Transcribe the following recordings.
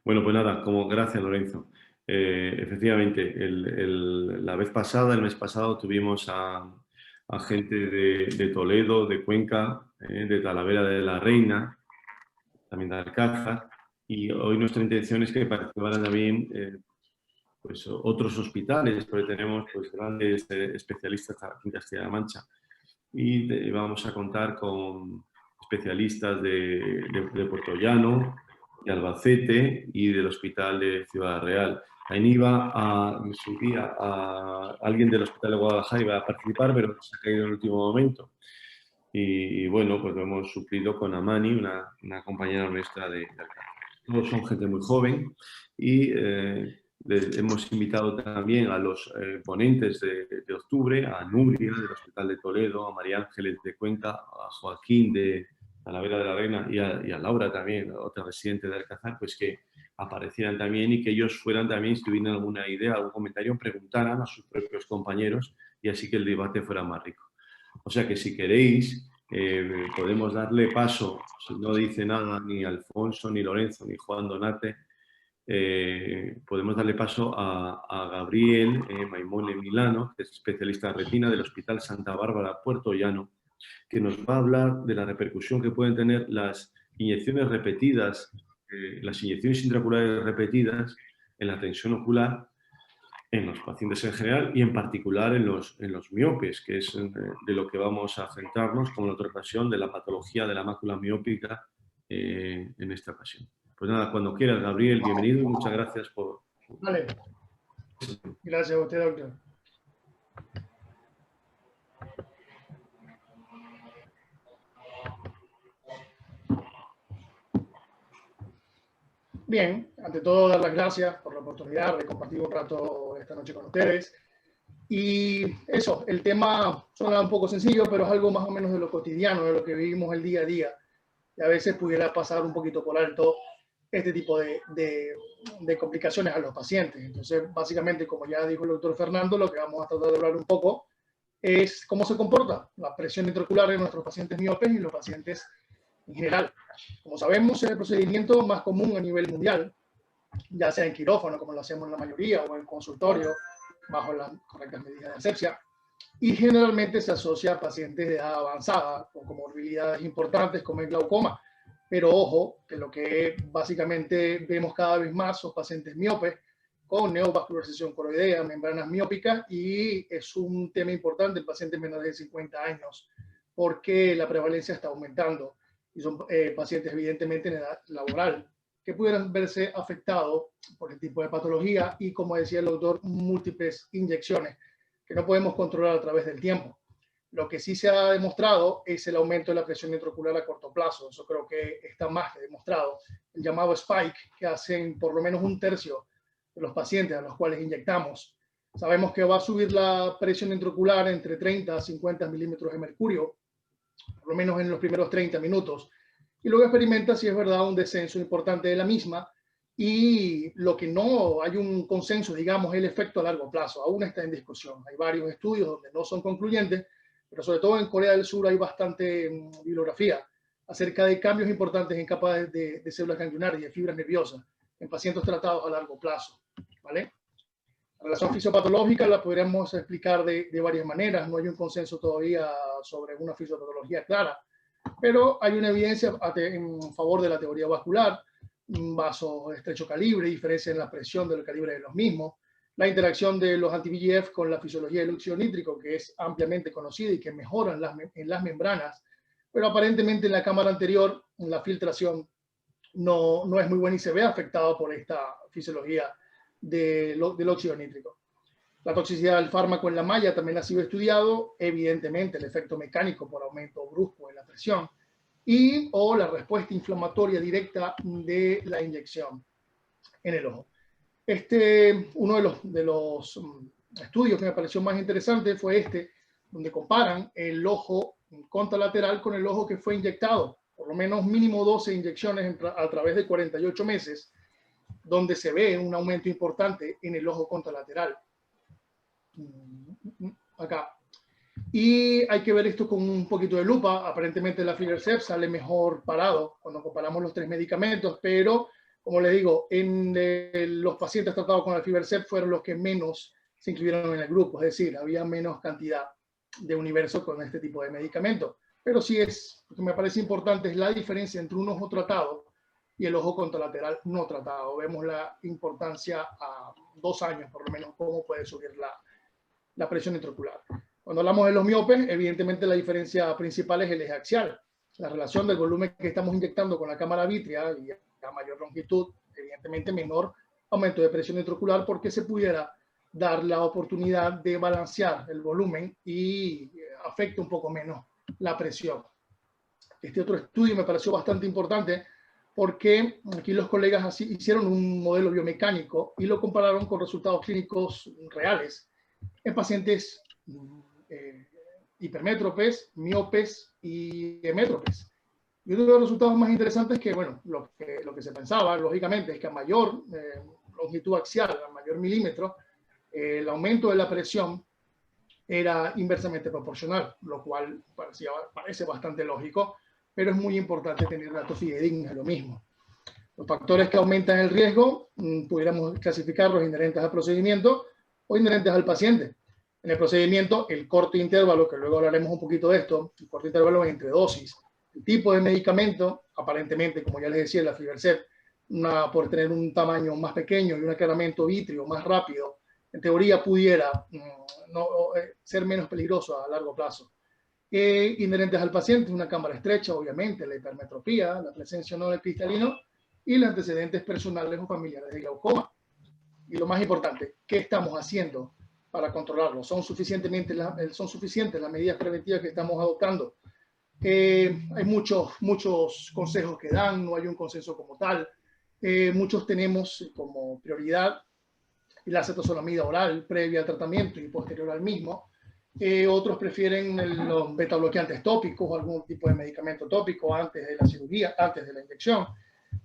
Bueno, pues nada, gracias, Lorenzo. Efectivamente, la vez pasada, el mes pasado, tuvimos a gente de Toledo, de Cuenca, de Talavera de la Reina, también de Alcázar, y hoy nuestra intención es que participaran también pues, otros hospitales, porque tenemos pues, grandes especialistas aquí en Castilla-La Mancha. Y vamos a contar con especialistas de Puerto Llano, de Albacete y del Hospital de Ciudad Real. Ahí iba en su día alguien del Hospital de Guadalajara iba a participar, pero se ha caído en el último momento. Y bueno, pues lo hemos suplido con Amani, una compañera nuestra de Alcázar. Todos son gente muy joven y hemos invitado también a los ponentes de octubre, a Nuria del Hospital de Toledo, a María Ángeles de Cuenca, a Joaquín de Talavera de la Reina y a Laura también, otra residente de Alcázar, pues que aparecieran también y que ellos fueran también, si tuvieran alguna idea, algún comentario, preguntaran a sus propios compañeros y así que el debate fuera más rico. O sea que si queréis, podemos darle paso, si no dice nada ni Alfonso, ni Lorenzo, ni Juan Donate, podemos darle paso a Gabriel Maimone Milano, que es especialista en retina del Hospital Santa Bárbara Puerto Llano, que nos va a hablar de la repercusión que pueden tener las inyecciones repetidas, las inyecciones intraoculares repetidas en la tensión ocular en los pacientes en general y en particular en los miopes, que es de lo que vamos a centrarnos, como en otra ocasión, de la patología de la mácula miópica en esta ocasión. Pues nada, cuando quieras, Gabriel, bienvenido y muchas gracias por... Vale. Gracias a usted, doctor. Bien, ante todo dar las gracias por la oportunidad de compartir un rato esta noche con ustedes. Y eso, el tema suena un poco sencillo, pero es algo más o menos de lo cotidiano, de lo que vivimos el día a día. Y a veces pudiera pasar un poquito por alto este tipo de complicaciones a los pacientes. Entonces, básicamente, como ya dijo el doctor Fernando, lo que vamos a tratar de hablar un poco es cómo se comporta la presión intraocular en nuestros pacientes miopes y los pacientes en general. Como sabemos, es el procedimiento más común a nivel mundial, ya sea en quirófano, como lo hacemos en la mayoría, o en consultorio, bajo las correctas medidas de asepsia, y generalmente se asocia a pacientes de edad avanzada, con comorbilidades importantes como el glaucoma. Pero ojo, que lo que básicamente vemos cada vez más son pacientes miopes con neovascularización coroidea, membranas miópicas, y es un tema importante en pacientes menores de 50 años, porque la prevalencia está aumentando y son pacientes evidentemente en edad laboral que pudieran verse afectados por el tipo de patología y, como decía el doctor, múltiples inyecciones que no podemos controlar a través del tiempo. Lo que sí se ha demostrado es el aumento de la presión intraocular a corto plazo. Eso creo que está más que demostrado. El llamado spike, que hacen por lo menos un tercio de los pacientes a los cuales inyectamos. Sabemos que va a subir la presión intraocular entre 30 a 50 milímetros de mercurio, por lo menos en los primeros 30 minutos. Y luego experimenta, si es verdad, un descenso importante de la misma. Y lo que no hay un consenso, digamos, es el efecto a largo plazo. Aún está en discusión. Hay varios estudios donde no son concluyentes, pero sobre todo en Corea del Sur hay bastante bibliografía acerca de cambios importantes en capas de células ganglionares y de fibras nerviosas en pacientes tratados a largo plazo. ¿Vale? La relación fisiopatológica la podríamos explicar de varias maneras. No hay un consenso todavía sobre una fisiopatología clara, pero hay una evidencia en favor de la teoría vascular, vasos de estrecho calibre, diferencia en la presión del calibre de los mismos, la interacción de los anti-VEGF con la fisiología del óxido nítrico, que es ampliamente conocida y que mejoran en las membranas, pero aparentemente en la cámara anterior la filtración no es muy buena y se ve afectado por esta fisiología del óxido nítrico. La toxicidad del fármaco en la malla también ha sido estudiado, evidentemente el efecto mecánico por aumento brusco de la presión o la respuesta inflamatoria directa de la inyección en el ojo. Uno de los estudios que me pareció más interesante fue donde comparan el ojo contralateral con el ojo que fue inyectado, por lo menos mínimo 12 inyecciones a través de 48 meses, donde se ve un aumento importante en el ojo contralateral. Acá. Y hay que ver esto con un poquito de lupa. Aparentemente la Fligercept sale mejor parado cuando comparamos los tres medicamentos, pero Como les digo, los pacientes tratados con Aflibercept fueron los que menos se incluyeron en el grupo, es decir, había menos cantidad de universo con este tipo de medicamento. Pero sí lo que me parece importante es la diferencia entre un ojo tratado y el ojo contralateral no tratado. Vemos la importancia a 2 años, por lo menos, cómo puede subir la presión intraocular. Cuando hablamos de los miopes, evidentemente la diferencia principal es el eje axial. La relación del volumen que estamos inyectando con la cámara vítrea y a mayor longitud, evidentemente menor aumento de presión intraocular, porque se pudiera dar la oportunidad de balancear el volumen y afecta un poco menos la presión. Este otro estudio me pareció bastante importante porque aquí los colegas hicieron un modelo biomecánico y lo compararon con resultados clínicos reales en pacientes hipermétropes, miopes y hemétropes. Y uno de los resultados más interesantes que, bueno, lo que se pensaba, lógicamente, es que a mayor longitud axial, a mayor milímetro, el aumento de la presión era inversamente proporcional, lo cual parece bastante lógico, pero es muy importante tener datos fidedignos de lo mismo. Los factores que aumentan el riesgo, pudiéramos clasificarlos inherentes al procedimiento o inherentes al paciente. En el procedimiento, el corto intervalo, que luego hablaremos un poquito de esto, el corto intervalo es entre dosis, el tipo de medicamento, aparentemente, como ya les decía, el Aflibercept, por tener un tamaño más pequeño y un aclaramiento vítreo más rápido, en teoría pudiera ser menos peligroso a largo plazo. Inherentes al paciente, una cámara estrecha, obviamente, la hipermetropía, la presencia no del cristalino y los antecedentes personales o familiares de glaucoma. Y lo más importante, ¿qué estamos haciendo para controlarlo? ¿Son suficientes las medidas preventivas que estamos adoptando? Hay muchos consejos que dan, no hay un consenso como tal. Muchos tenemos como prioridad la acetozolamida oral previa al tratamiento y posterior al mismo. Otros prefieren los betabloqueantes tópicos o algún tipo de medicamento tópico antes de la cirugía, antes de la inyección.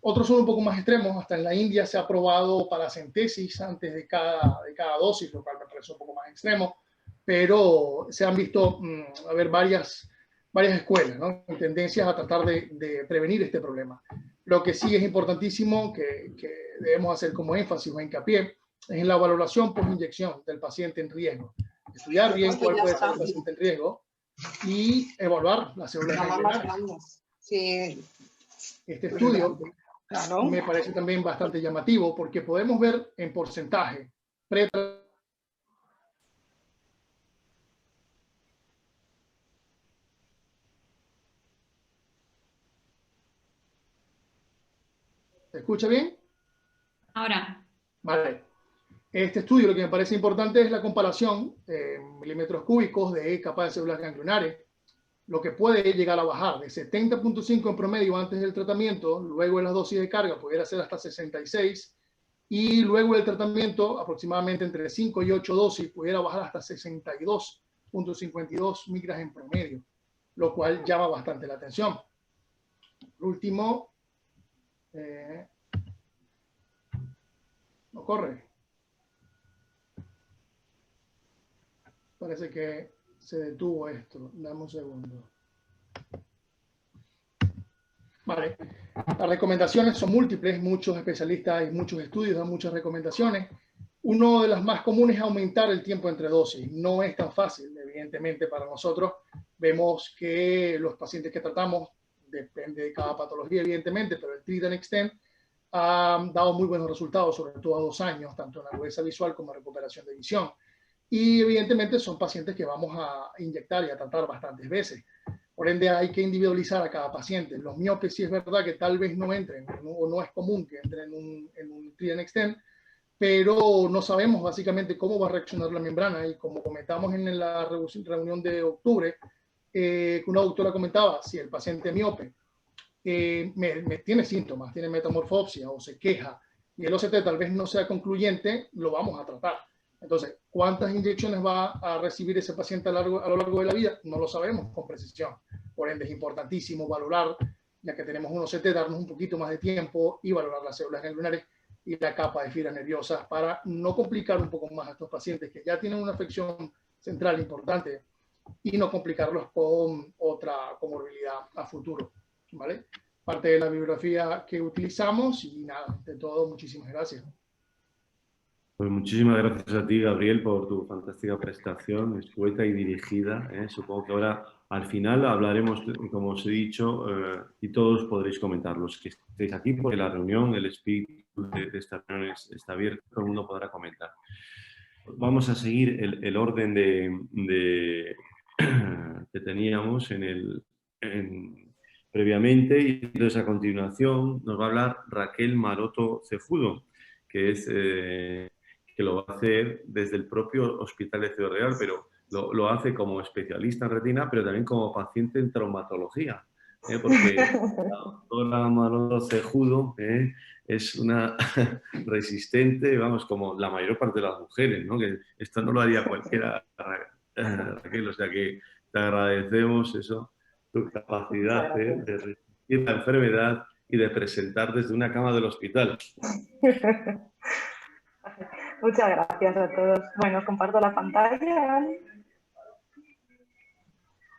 Otros son un poco más extremos. Hasta en la India se ha probado paracentesis antes de cada dosis, lo cual me parece un poco más extremo. Pero se han visto haber varias escuelas, ¿no? Tendencias a tratar de prevenir este problema. Lo que sí es importantísimo que debemos hacer como énfasis o hincapié es en la valoración por inyección del paciente en riesgo. Estudiar bien cuál puede ser el paciente en riesgo y evaluar las células ganglionares. Sí. Este estudio me parece también bastante llamativo porque podemos ver en porcentaje ¿Se escucha bien? Ahora. Vale. Este estudio lo que me parece importante es la comparación en milímetros cúbicos de capa de células ganglionares, lo que puede llegar a bajar de 70.5 en promedio antes del tratamiento, luego de las dosis de carga pudiera ser hasta 66, y luego del tratamiento aproximadamente entre 5 y 8 dosis pudiera bajar hasta 62.52 micras en promedio, lo cual llama bastante la atención. Por último, no corre. Parece que se detuvo esto. Dame un segundo. Vale. Las recomendaciones son múltiples. Muchos especialistas y muchos estudios dan muchas recomendaciones. Una de las más comunes es aumentar el tiempo entre dosis. No es tan fácil, evidentemente, para nosotros. Vemos que los pacientes que tratamos, depende de cada patología, evidentemente, pero el Treat and Extend ha dado muy buenos resultados, sobre todo a 2 años, tanto en agudeza visual como en recuperación de visión. Y evidentemente son pacientes que vamos a inyectar y a tratar bastantes veces. Por ende, hay que individualizar a cada paciente. Los miopes sí es verdad que tal vez no entren, o no es común que entren en un Treat and Extend, pero no sabemos básicamente cómo va a reaccionar la membrana. Y como comentamos en la reunión de octubre, que una doctora comentaba, si el paciente miope tiene síntomas, tiene metamorfopsia o se queja, y el OCT tal vez no sea concluyente, lo vamos a tratar. Entonces, ¿cuántas inyecciones va a recibir ese paciente a lo largo de la vida? No lo sabemos con precisión. Por ende, es importantísimo valorar, ya que tenemos un OCT, darnos un poquito más de tiempo y valorar las células ganglionares y la capa de fibras nerviosas para no complicar un poco más a estos pacientes que ya tienen una afección central importante y no complicarlos con otra comorbilidad a futuro, ¿vale? parte de la bibliografía que utilizamos y nada, de todo, muchísimas gracias. Pues muchísimas gracias a ti, Gabriel, por tu fantástica prestación, escueta y dirigida. Supongo que ahora, al final, hablaremos, como os he dicho, y todos podréis comentar, los que estéis aquí, porque la reunión, el espíritu de esta reunión está abierto, todo el mundo podrá comentar. Vamos a seguir el orden que teníamos previamente, y entonces a continuación nos va a hablar Raquel Maroto Cejudo, que es... que lo va a hacer desde el propio Hospital de Ciudad Real, pero lo hace como especialista en retina, pero también como paciente en traumatología, porque la doctora Maroto Cejudo es una resistente, vamos, como la mayor parte de las mujeres, ¿no? Que esto no lo haría cualquiera, Raquel, o sea que te agradecemos eso, tu capacidad de resistir la enfermedad y de presentar desde una cama del hospital. Muchas gracias a todos. Bueno, os comparto la pantalla, ¿vale?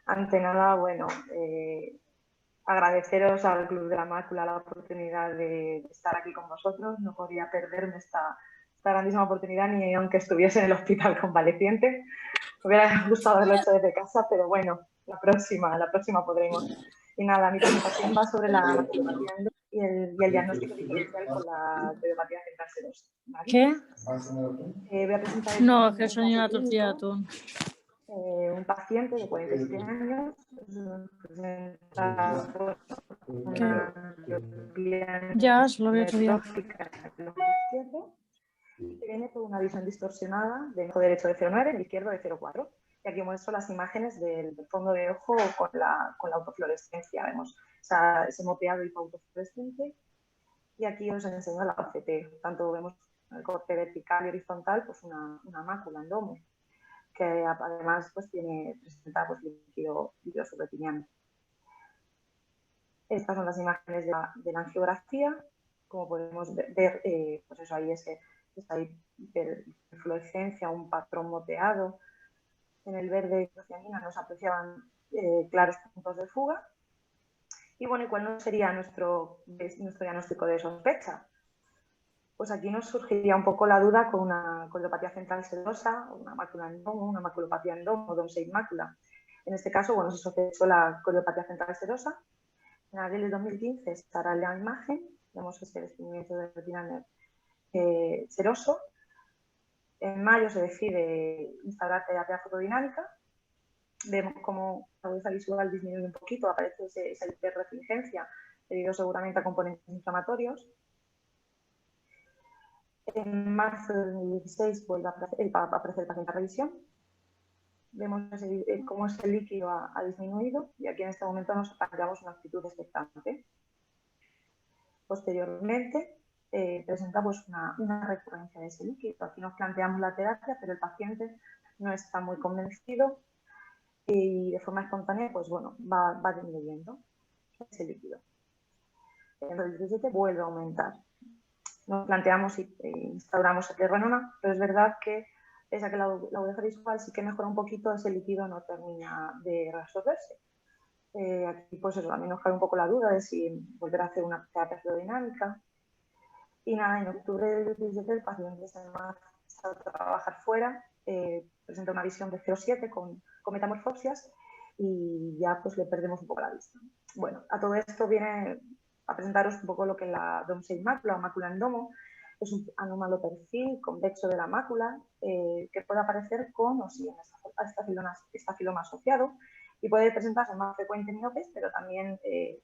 Ante nada, bueno, agradeceros al Club de la Mácula la oportunidad de estar aquí con vosotros. No podría perderme esta grandísima oportunidad ni aunque estuviese en el hospital convaleciente. Me hubiera gustado haberlo hecho desde casa, pero bueno, la próxima podremos. Y nada, mi presentación va sobre la maculopatía y el diagnóstico diferencial con la coriopatía central serosa, ¿vale? ¿Qué? Voy a presentar No, es que soy una tortilla de atún. Un paciente de 47 años presenta Ya, solo veo otro día. que viene por una visión distorsionada del ojo derecho de 0,9 y el izquierdo de 0,4. Y aquí muestro las imágenes del fondo de ojo con la autofluorescencia. Vemos ese moteado hipoautofluorescente. Y aquí os enseño la OCT. Tanto vemos en el corte vertical y horizontal pues una mácula en domo, que además pues, presenta pues, líquido subretiniano. Estas son las imágenes de la angiografía. Como podemos ver, pues eso, ahí esta hiperfluorescencia, un patrón moteado. En el verde cianina nos apreciaban claros puntos de fuga. Y bueno, ¿y cuál no sería nuestro diagnóstico de sospecha? Pues aquí nos surgiría un poco la duda con una coriopatía central serosa, una mácula en domo, una maculopatía en domo, DOM6 mácula. En este caso, bueno, se sospechó la coriopatía central serosa. En abril de 2015 estará la imagen, vemos este desprendimiento de retina seroso. En mayo se decide instaurar terapia fotodinámica. Vemos cómo la agudeza visual disminuye un poquito, aparece esa hiperrefringencia debido seguramente a componentes inflamatorios. En marzo de 2016 vuelve a aparecer el paciente a revisión. Vemos cómo ese líquido ha disminuido y aquí en este momento nos planteamos una actitud expectante. Posteriormente presenta pues, una recurrencia de ese líquido. Aquí nos planteamos la terapia, pero el paciente no está muy convencido y de forma espontánea pues, bueno, va disminuyendo ese líquido. En 2017 vuelve a aumentar. Nos planteamos y instauramos el Renona, pero es verdad que pese a que la agudeza visual sí que mejora un poquito, ese líquido no termina de reabsorberse. Aquí pues eso, también nos cae un poco la duda de si volver a hacer una terapia fluidinámica. Y nada, en octubre del 2017 el paciente se marcha a trabajar fuera, presenta una visión de 0,7 con metamorfosias y ya pues le perdemos un poco la vista. Bueno, a todo esto viene a presentaros un poco lo que es la DOM6 mácula o mácula en domo. Es un anómalo perfil convexo de la mácula que puede aparecer con o sin estafiloma asociado y puede presentarse más frecuente en miopes, pero también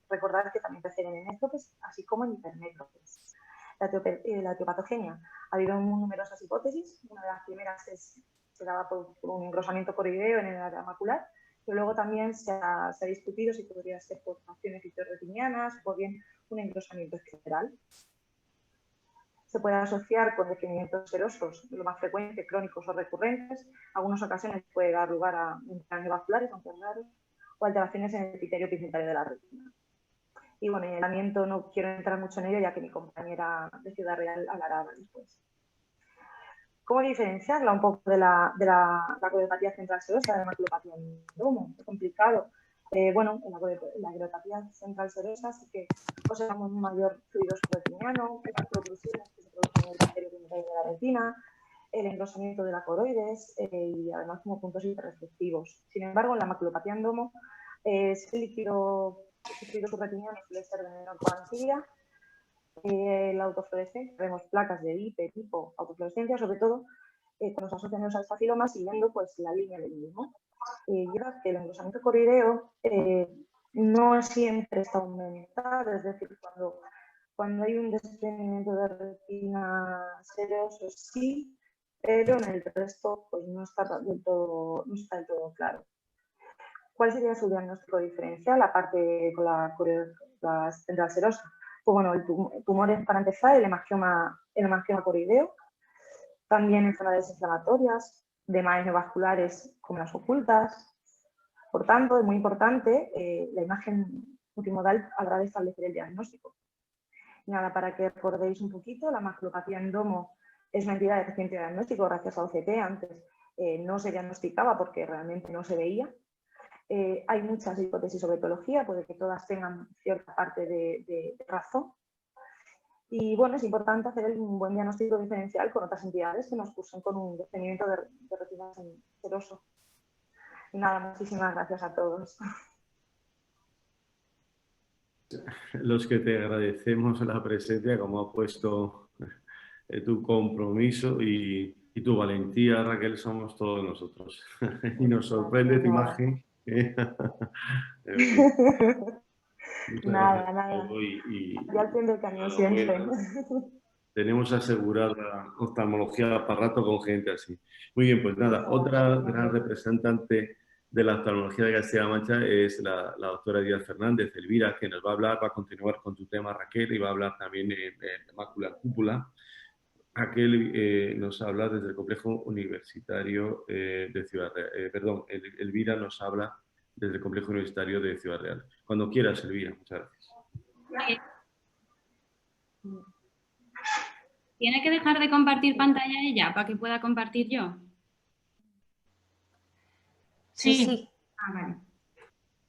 recordad que también preceden en métropes, así como en hipermétropes. La etiopatogenia. Ha habido numerosas hipótesis. Una de las primeras se daba por un engrosamiento coroideo en el área macular, pero luego también se ha discutido si podría ser por acciones vitrorretinianas o bien un engrosamiento escleral. Se puede asociar con definimientos serosos, lo más frecuente, crónicos o recurrentes. En algunas ocasiones puede dar lugar a membranas vasculares, aunque es raro, o alteraciones en el epitelio epicentario de la retina. Y bueno, en el tratamiento no quiero entrar mucho en ello, ya que mi compañera de Ciudad Real hablará después. ¿Cómo diferenciarla un poco de la coriopatía central serosa, de la maculopatía en domo? Es complicado. Bueno, en la cleidopatía central serosa sí que observamos un mayor fluido subretiniano, esas protrusiones que se producen en el bacterio de la retina, el engrosamiento de la coroides y además como puntos hiperreflectivos. Sin embargo, en la maculopatía en domo, ese fluido subretiniano suele ser de menor cuantía. La autofluorescencia, vemos placas de IP tipo autofluorescencia, sobre todo cuando se asocian los estafilomas siguiendo pues, la línea del mismo. Lleva que el engrosamiento coroideo no siempre está aumentado, es decir, cuando hay un desprendimiento de retina seroso sí, pero en el resto pues, no está del todo claro. ¿Cuál sería su diagnóstico diferencial, aparte con la central serosa? Pues bueno, el tumor es para empezar el hemangioma coroideo, también enfermedades inflamatorias, demás neovasculares como las ocultas. Por tanto, es muy importante la imagen multimodal a la hora de establecer el diagnóstico. Nada, para que recordéis un poquito, la maculopatía en domo es una entidad de reciente diagnóstico gracias a OCT. Antes no se diagnosticaba porque realmente no se veía. Hay muchas hipótesis sobre etiología, puede que todas tengan cierta parte de razón. Y bueno, es importante hacer un buen diagnóstico diferencial con otras entidades que nos cursen con un desprendimiento de retina seroso. Y nada, muchísimas gracias a todos. Los que te agradecemos la presencia, como ha puesto tu compromiso y tu valentía, Raquel, somos todos nosotros. Y nos sorprende tu imagen. Nada. Ya al fin del camino siempre. Tenemos asegurada oftalmología para rato con gente así. Muy bien, pues nada, otra gran representante de la oftalmología de Castilla-La Mancha es la doctora Díaz Fernández, Elvira, que nos va a continuar con tu tema, Raquel, y va a hablar también de mácula en cúpula. Raquel nos habla desde el complejo universitario de Ciudad Real. Elvira nos habla desde el complejo universitario de Ciudad Real. Cuando quieras, Elvira. Muchas gracias. ¿Tiene que dejar de compartir pantalla ella para que pueda compartir yo? Sí. Ah, vale.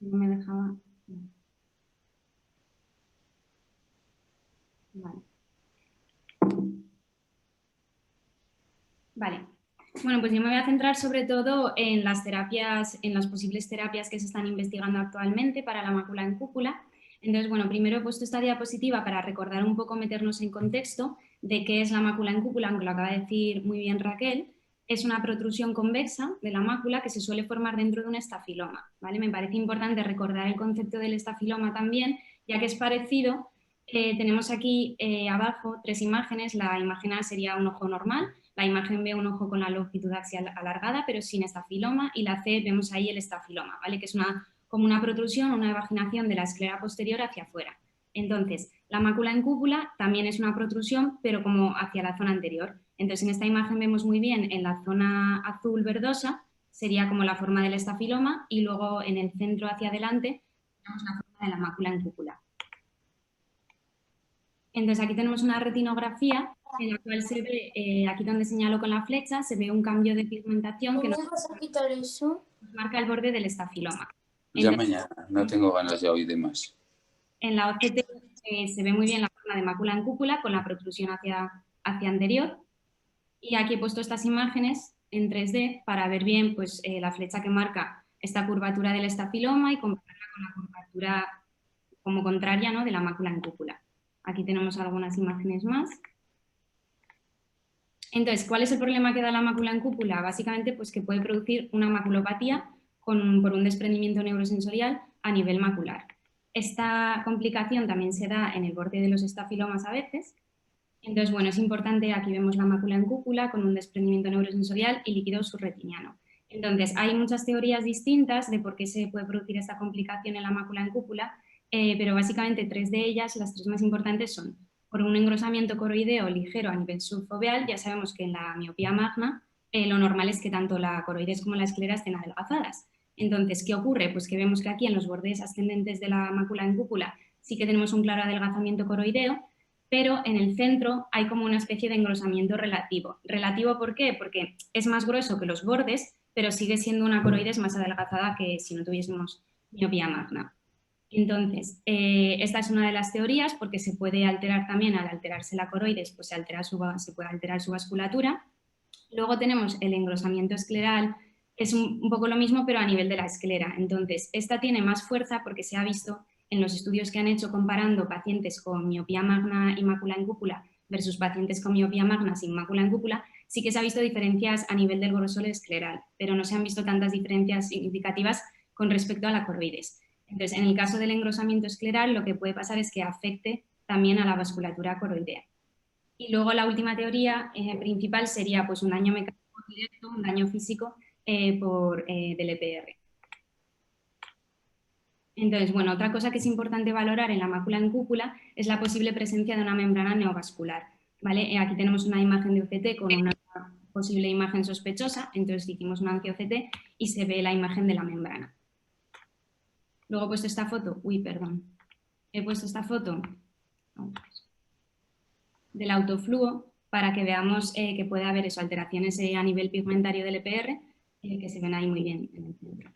No me dejaba. Vale. Bueno, pues yo me voy a centrar sobre todo en las terapias, en las posibles terapias que se están investigando actualmente para la mácula en cúpula. Entonces, bueno, primero he puesto esta diapositiva para recordar un poco, meternos en contexto de qué es la mácula en cúpula, aunque lo acaba de decir muy bien Raquel. Es una protrusión convexa de la mácula que se suele formar dentro de un estafiloma, ¿vale? Me parece importante recordar el concepto del estafiloma también, ya que es parecido. Tenemos aquí abajo 3 imágenes. La imagen A sería un ojo normal, la imagen B un ojo con la longitud axial alargada pero sin estafiloma, y la C vemos ahí el estafiloma, ¿vale? Que es como una protrusión, una evaginación de la esclera posterior hacia afuera. Entonces, la mácula en cúpula también es una protrusión, pero como hacia la zona anterior. Entonces, en esta imagen vemos muy bien en la zona azul verdosa, sería como la forma del estafiloma, y luego en el centro hacia adelante tenemos la forma de la mácula en cúpula. Entonces, aquí tenemos una retinografía en la cual se ve, aquí donde señalo con la flecha, se ve un cambio de pigmentación que nos marca el borde del estafiloma. Ya mañana, no tengo ganas de oír más. En la OCT se ve muy bien la forma de mácula en cúpula con la protrusión hacia anterior. Y aquí he puesto estas imágenes en 3D para ver bien pues, la flecha que marca esta curvatura del estafiloma y compararla con la curvatura como contraria, ¿no?, de la mácula en cúpula. Aquí tenemos algunas imágenes más. Entonces, ¿cuál es el problema que da la mácula en cúpula? Básicamente, pues que puede producir una maculopatía por un desprendimiento neurosensorial a nivel macular. Esta complicación también se da en el borde de los estafilomas a veces. Entonces, bueno, es importante, aquí vemos la mácula en cúpula con un desprendimiento neurosensorial y líquido subretiniano. Entonces, hay muchas teorías distintas de por qué se puede producir esta complicación en la mácula en cúpula, pero básicamente 3 de ellas, las 3 más importantes son por un engrosamiento coroideo ligero a nivel subfoveal. Ya sabemos que en la miopía magna lo normal es que tanto la coroides como la esclera estén adelgazadas. Entonces, ¿qué ocurre? Pues que vemos que aquí en los bordes ascendentes de la mácula en cúpula sí que tenemos un claro adelgazamiento coroideo, pero en el centro hay como una especie de engrosamiento relativo. ¿Relativo por qué? Porque es más grueso que los bordes, pero sigue siendo una coroides más adelgazada que si no tuviésemos miopía magna. Entonces, esta es una de las teorías porque se puede alterar también, al alterarse la coroides, pues se puede alterar su vasculatura. Luego tenemos el engrosamiento escleral, que es un poco lo mismo pero a nivel de la esclera. Entonces, esta tiene más fuerza porque se ha visto en los estudios que han hecho comparando pacientes con miopía magna y mácula en cúpula versus pacientes con miopía magna sin mácula en cúpula, sí que se ha visto diferencias a nivel del grosor escleral, pero no se han visto tantas diferencias significativas con respecto a la coroides. Entonces, en el caso del engrosamiento escleral, lo que puede pasar es que afecte también a la vasculatura coroidea. Y luego la última teoría principal sería pues, un daño mecánico directo, un daño físico del EPR. Entonces, bueno, otra cosa que es importante valorar en la mácula en cúpula es la posible presencia de una membrana neovascular. ¿Vale? Aquí tenemos una imagen de OCT con una posible imagen sospechosa, entonces hicimos una anti-OCT y se ve la imagen de la membrana. Luego he puesto esta foto, del autofluo para que veamos que puede haber eso, alteraciones a nivel pigmentario del EPR, que se ven ahí muy bien en el centro.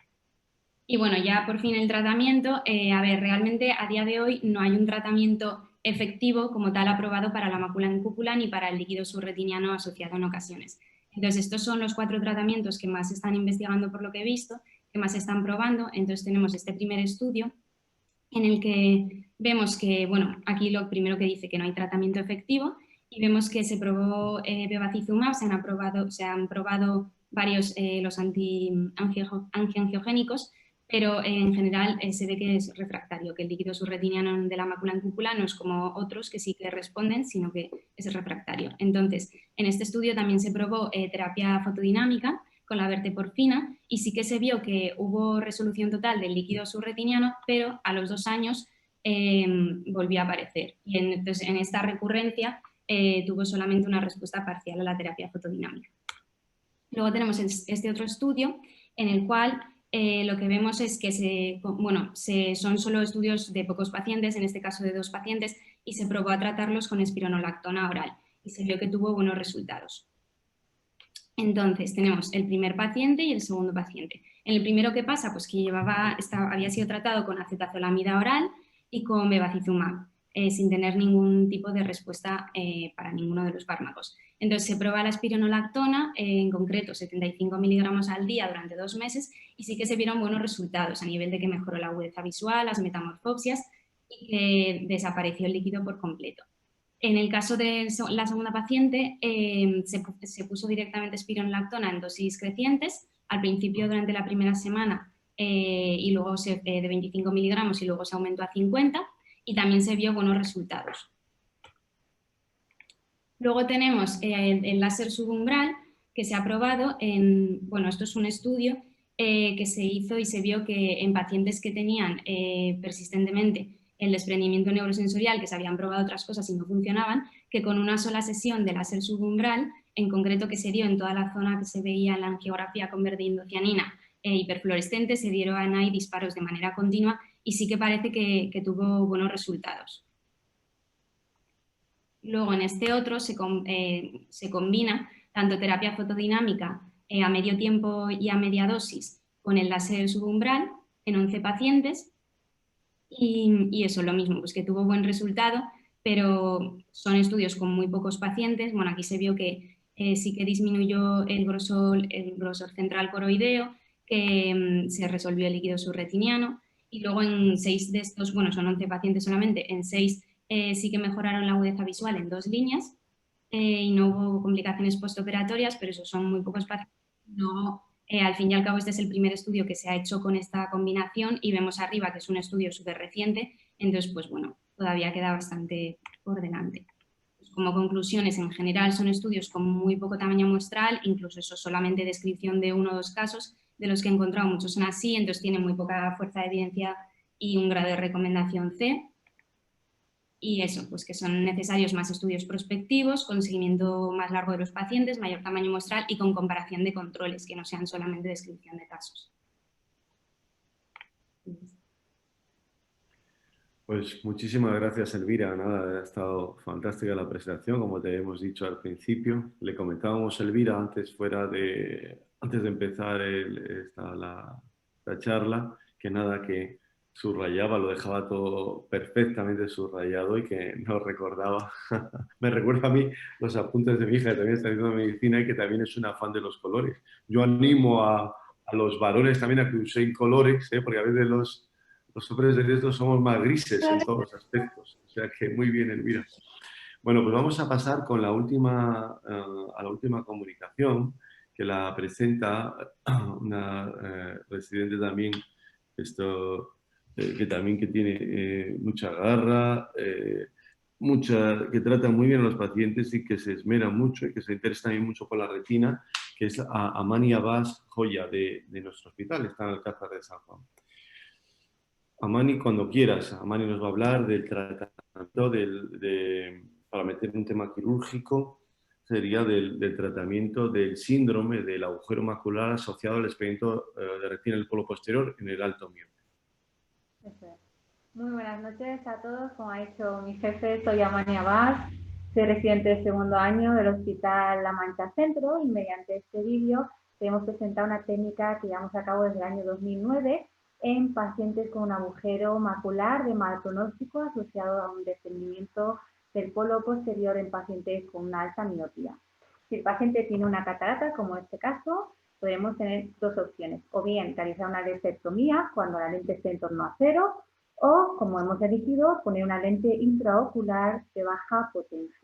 Y bueno, ya por fin el tratamiento. A ver, realmente a día de hoy no hay un tratamiento efectivo como tal aprobado para la mácula en cúpula ni para el líquido subretiniano asociado en ocasiones. Entonces, estos son los 4 tratamientos que más se están investigando por lo que he visto, que más se están probando. Entonces, tenemos este primer estudio en el que vemos que, bueno, aquí lo primero que dice que no hay tratamiento efectivo y vemos que se probó bevacizumab, se han probado varios los antiangiogénicos, pero en general se ve que es refractario, que el líquido subretiniano de la mácula en cúpula no es como otros que sí que responden, sino que es refractario. Entonces, en este estudio también se probó terapia fotodinámica con la verteporfina y sí que se vio que hubo resolución total del líquido subretiniano, pero a los 2 años volvió a aparecer. Y entonces, en esta recurrencia tuvo solamente una respuesta parcial a la terapia fotodinámica. Luego tenemos este otro estudio en el cual lo que vemos es que son solo estudios de pocos pacientes, en este caso de 2 pacientes, y se probó a tratarlos con espironolactona oral y se vio que tuvo buenos resultados. Entonces, tenemos el primer paciente y el segundo paciente. En el primero, ¿qué pasa? Pues que había sido tratado con acetazolamida oral y con bevacizumab, sin tener ningún tipo de respuesta para ninguno de los fármacos. Entonces, se prueba la espironolactona, en concreto 75 miligramos al día durante 2 meses y sí que se vieron buenos resultados a nivel de que mejoró la agudeza visual, las metamorfopsias y que desapareció el líquido por completo. En el caso de la segunda paciente, se puso directamente espironolactona en dosis crecientes, al principio durante la primera semana y luego de 25 miligramos y luego se aumentó a 50 y también se vio buenos resultados. Luego tenemos el láser subumbral que se ha probado esto es un estudio que se hizo y se vio que en pacientes que tenían persistentemente el desprendimiento neurosensorial, que se habían probado otras cosas y no funcionaban, que con una sola sesión de láser subumbral, en concreto que se dio en toda la zona que se veía en la angiografía con verde indocianina hiperfluorescente, se dieron ahí disparos de manera continua y sí que parece que tuvo buenos resultados. Luego en este otro se combina tanto terapia fotodinámica a medio tiempo y a media dosis con el láser subumbral en 11 pacientes y eso lo mismo, pues que tuvo buen resultado, pero son estudios con muy pocos pacientes. Bueno, aquí se vio que sí que disminuyó el grosor central coroideo, que se resolvió el líquido subretiniano y luego en 6 de estos, bueno, son 11 pacientes solamente, en 6 sí que mejoraron la agudeza visual en 2 líneas y no hubo complicaciones postoperatorias, pero eso son muy pocos pacientes. No, al fin y al cabo este es el primer estudio que se ha hecho con esta combinación y vemos arriba que es un estudio súper reciente, entonces pues bueno, todavía queda bastante por delante. Pues como conclusiones, en general son estudios con muy poco tamaño muestral, incluso eso solamente descripción de 1 o 2 casos, de los que he encontrado muchos son así, entonces tienen muy poca fuerza de evidencia y un grado de recomendación C. Y eso, pues que son necesarios más estudios prospectivos, con seguimiento más largo de los pacientes, mayor tamaño muestral y con comparación de controles, que no sean solamente descripción de casos. Pues muchísimas gracias, Elvira. Nada, ha estado fantástica la presentación, como te hemos dicho al principio. Le comentábamos a Elvira antes de empezar la charla, que nada, que subrayaba, lo dejaba todo perfectamente subrayado y que nos recordaba. Me recuerda a mí los apuntes de mi hija, que también está estudiando medicina y que también es una fan de los colores. Yo animo a los varones también a que usen colores, porque a veces los hombres de esto somos más grises en todos los aspectos. O sea que muy bien, Elvira. Bueno, pues vamos a pasar con a la última comunicación, que la presenta una residente también, que también que tiene mucha garra, que trata muy bien a los pacientes y que se esmera mucho y que se interesa también mucho por la retina, que es Amani Abbas Joya de nuestro hospital, está en Alcázar de San Juan. Amani, cuando quieras. Amani nos va a hablar del tratamiento para meter un tema quirúrgico, sería del tratamiento del síndrome del agujero macular asociado al expediente de retina del polo posterior en el alto miope. Eso es. Muy buenas noches a todos. Como ha dicho mi jefe, soy Amani Abbas, soy residente de segundo año del Hospital La Mancha Centro y mediante este vídeo te hemos presentado una técnica que llevamos a cabo desde el año 2009 en pacientes con un agujero macular de mal pronóstico asociado a un descendimiento del polo posterior en pacientes con una alta miopía. Si el paciente tiene una catarata, como en este caso, podemos tener dos opciones, o bien realizar una lensectomía cuando la lente esté en torno a 0, o, como hemos elegido, poner una lente intraocular de baja potencia.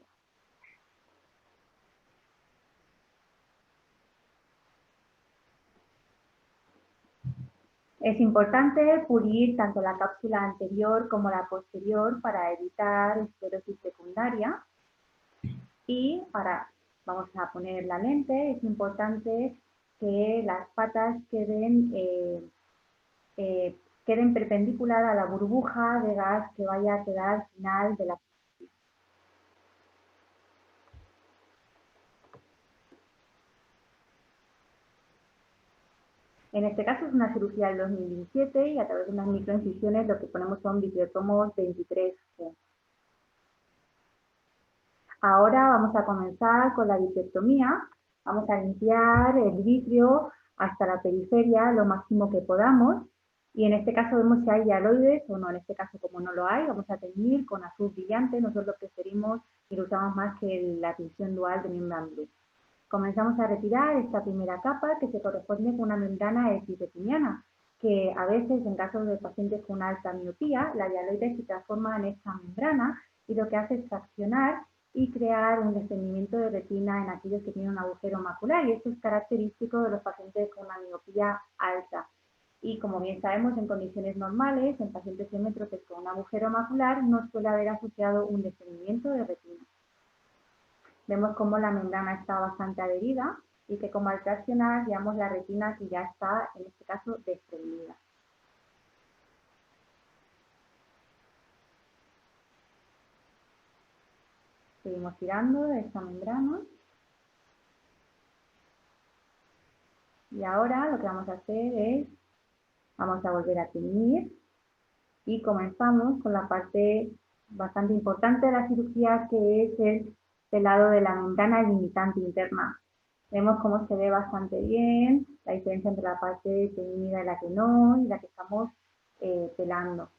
Es importante pulir tanto la cápsula anterior como la posterior para evitar esclerosis secundaria. Y vamos a poner la lente, es importante que las patas queden perpendicular a la burbuja de gas que vaya a quedar al final de la. En este caso es una cirugía del 2017 y a través de unas microincisiones lo que ponemos son vitreotomos 23G. Ahora vamos a comenzar con la vitrectomía. Vamos a limpiar el vitrio hasta la periferia lo máximo que podamos. Y en este caso vemos si hay hialoides o no. En este caso, como no lo hay, vamos a teñir con azul brillante. Nosotros lo preferimos y lo usamos más que la tinción dual de Membrane Blue. Comenzamos a retirar esta primera capa que se corresponde con una membrana epiretiniana, que a veces en casos de pacientes con alta miopía, la hialoide se transforma en esta membrana y lo que hace es fraccionar y crear un descendimiento de retina en aquellos que tienen un agujero macular, y esto es característico de los pacientes con una miopía alta. Y como bien sabemos, en condiciones normales, en pacientes hemétropes con un agujero macular, no suele haber asociado un descendimiento de retina. Vemos cómo la membrana está bastante adherida y que como al traccionar, veamos la retina que ya está, en este caso, desprendida. Seguimos tirando de esta membrana. Y ahora lo que vamos a hacer es, vamos a volver a teñir y comenzamos con la parte bastante importante de la cirugía, que es el pelado de la membrana limitante interna. Vemos cómo se ve bastante bien la diferencia entre la parte teñida y la que no, y la que estamos pelando.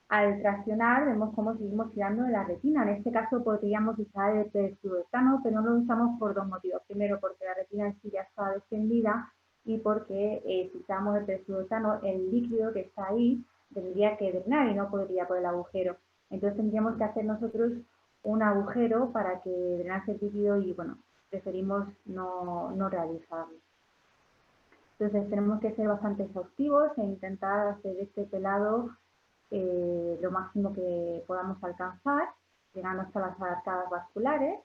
Al traccionar vemos cómo seguimos tirando de la retina. En este caso podríamos usar el perdexuretano, pero no lo usamos por dos motivos. Primero, porque la retina en sí ya está descendida, y porque si usamos el perdexuretano, el líquido que está ahí tendría que drenar y no podría por el agujero. Entonces tendríamos que hacer nosotros un agujero para que drenase el líquido y, bueno, preferimos no realizarlo. Entonces tenemos que ser bastante exhaustivos e intentar hacer este pelado lo máximo que podamos alcanzar, llegando hasta las arcadas vasculares.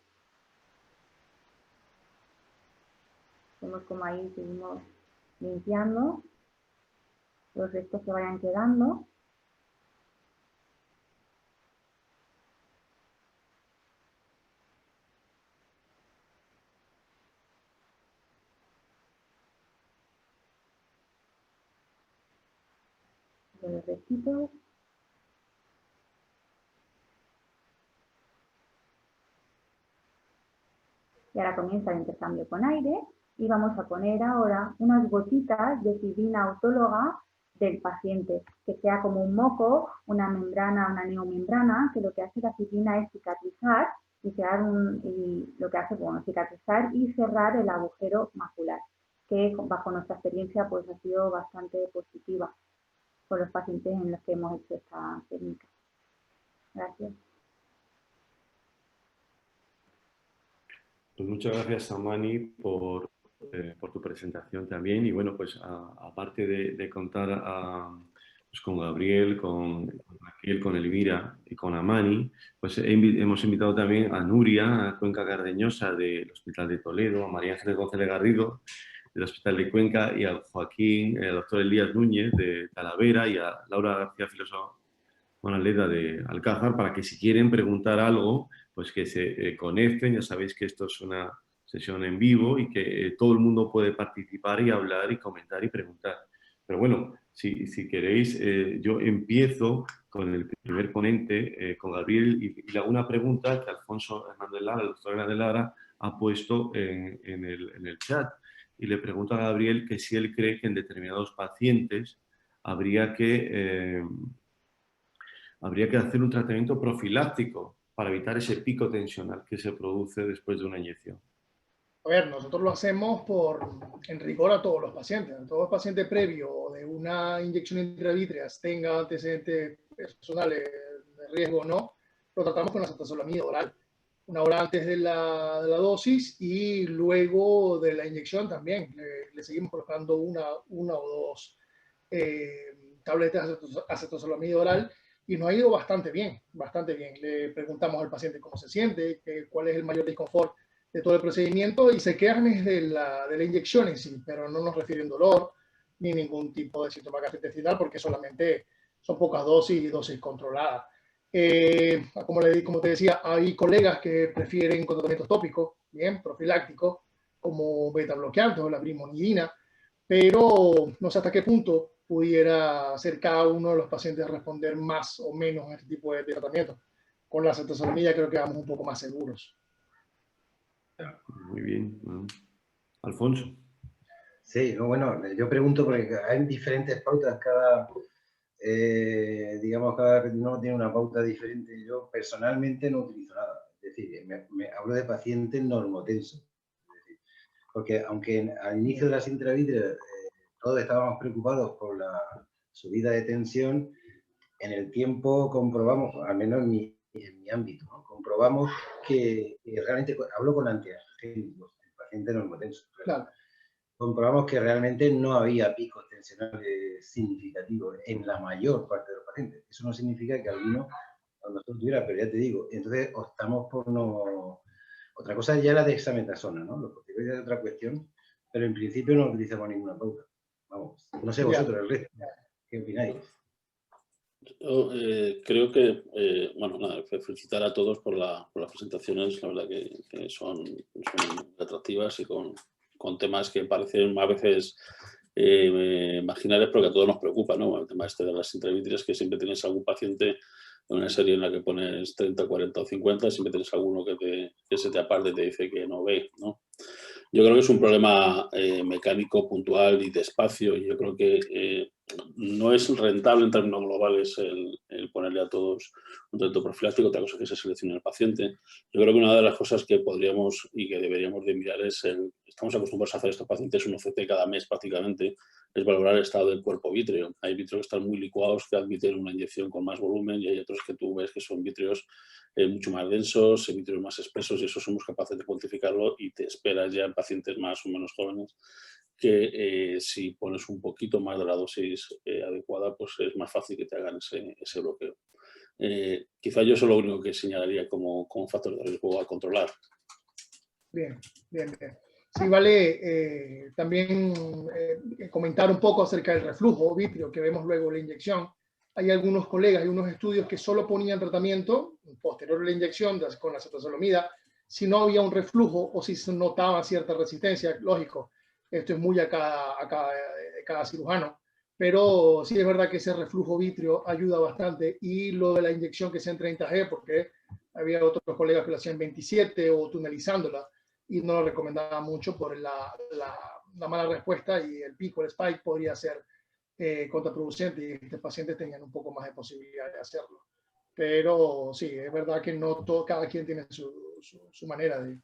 Vemos como ahí seguimos limpiando los restos que vayan quedando. Los restitos. Y ahora comienza el intercambio con aire. y vamos a poner ahora unas gotitas de fibrina autóloga del paciente, que sea como un moco, una membrana, una neomembrana, que lo que hace la fibrina es cicatrizar y lo que hace, bueno, cicatrizar y cerrar el agujero macular, que bajo nuestra experiencia pues ha sido bastante positiva con los pacientes en los que hemos hecho esta técnica. Gracias. Pues muchas gracias, Amani, por tu presentación también. Y bueno, pues aparte de contar pues con Gabriel, con Raquel, con Elvira y con Amani, pues hemos invitado también a Nuria, a Cuenca Cardeñosa del Hospital de Toledo, a María Ángeles González Garrido del Hospital de Cuenca y a Joaquín, el doctor Elías Núñez de Talavera y a Laura García Filósofo Monaleda de Alcázar, para que si quieren preguntar algo, pues que se conecten. Ya sabéis que esto es una sesión en vivo y que todo el mundo puede participar y hablar y comentar y preguntar. Pero bueno, si queréis, yo empiezo con el primer ponente, con Gabriel, y le hago una pregunta que Alfonso Hernández Lara, el doctor Hernández Lara, ha puesto en el chat. Y le pregunto a Gabriel que si él cree que en determinados pacientes habría que hacer un tratamiento profiláctico para evitar ese pico tensional que se produce después de una inyección. A ver, nosotros lo hacemos en rigor a todos los pacientes. Todo paciente previo de una inyección intravítrea, tenga antecedentes personales de riesgo o no, lo tratamos con acetazolamida oral. Una hora antes de la dosis y luego de la inyección también. Le seguimos colocando una o dos tabletas de acetazolamida oral y nos ha ido bastante bien, bastante bien. Le preguntamos al paciente cómo se siente, cuál es el mayor disconfort de todo el procedimiento y se quejan de la inyección en sí, pero no nos refieren dolor ni ningún tipo de síntoma gastrointestinal porque solamente son pocas dosis y dosis controladas. Como te decía, hay colegas que prefieren tratamientos tópicos, bien, profilácticos, como beta bloqueantes o la brimonidina, pero no sé hasta qué punto pudiera ser cada uno de los pacientes responder más o menos a este tipo de tratamiento. Con la acetazolamida creo que vamos un poco más seguros. Muy bien. Bueno. Alfonso. Sí, bueno, yo pregunto porque hay diferentes pautas, digamos, cada uno tiene una pauta diferente. Yo personalmente no utilizo nada, es decir, me hablo de pacientes normotensos. Porque aunque al inicio de las intravítreas todos estábamos preocupados por la subida de tensión, en el tiempo comprobamos, al menos en mi ámbito, ¿no? Comprobamos que realmente, hablo con antiangénicos, el paciente normotenso, claro. Comprobamos que realmente no había picos tensionales significativos en la mayor parte de los pacientes. Eso no significa que alguno no tuviera, pero ya te digo, entonces optamos por no... Otra cosa es ya la dexametasona, ¿no? Los corticoides es otra cuestión, pero en principio no utilizamos ninguna pauta. Vamos, no sé vosotros, el resto, ¿qué opináis? Yo creo que, bueno, nada, felicitar a todos por las presentaciones, la verdad que son atractivas y con temas que parecen a veces marginales, pero que a todos nos preocupa, ¿no? El tema este de las intravítreas, que siempre tienes algún paciente en una serie en la que pones 30, 40 o 50, siempre tienes alguno que se te aparte y te dice que no ve, ¿no? Yo creo que es un problema mecánico, puntual y de espacio, y yo creo que no es rentable en términos globales el ponerle a todos un tratamiento profiláctico, otra cosa que se seleccione al paciente. Yo creo que una de las cosas que podríamos y que deberíamos de mirar es estamos acostumbrados a hacer estos pacientes un OCT cada mes prácticamente, es valorar el estado del cuerpo vítreo. Hay vítreos que están muy licuados, que admiten una inyección con más volumen, y hay otros que tú ves que son vítreos mucho más densos, vítreos más espesos, y eso somos capaces de cuantificarlo, y te esperas ya en pacientes más o menos jóvenes que si pones un poquito más de la dosis adecuada, pues es más fácil que te hagan ese bloqueo. Quizá yo eso es lo único que señalaría como factor de riesgo a controlar. Bien, bien, bien. Sí, vale también comentar un poco acerca del reflujo vítreo que vemos luego de la inyección. Hay algunos colegas y unos estudios que solo ponían tratamiento posterior a la inyección con acetazolamida si no había un reflujo o si se notaba cierta resistencia. Lógico, esto es muy a cada cirujano, pero sí es verdad que ese reflujo vítreo ayuda bastante, y lo de la inyección que sea en 30G, porque había otros colegas que lo hacían 27 o tunelizándola, y no lo recomendaba mucho por la mala respuesta, y el pico, el spike, podría ser contraproducente, y estos pacientes tenían un poco más de posibilidad de hacerlo. Pero sí, es verdad que no todo, cada quien tiene su manera de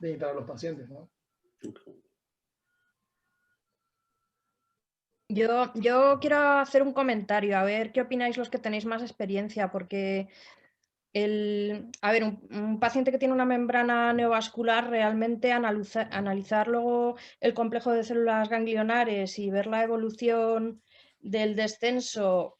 inyectar a los pacientes, ¿no? Yo quiero hacer un comentario, a ver qué opináis los que tenéis más experiencia, porque un paciente que tiene una membrana neovascular, realmente analizar luego el complejo de células ganglionares y ver la evolución del descenso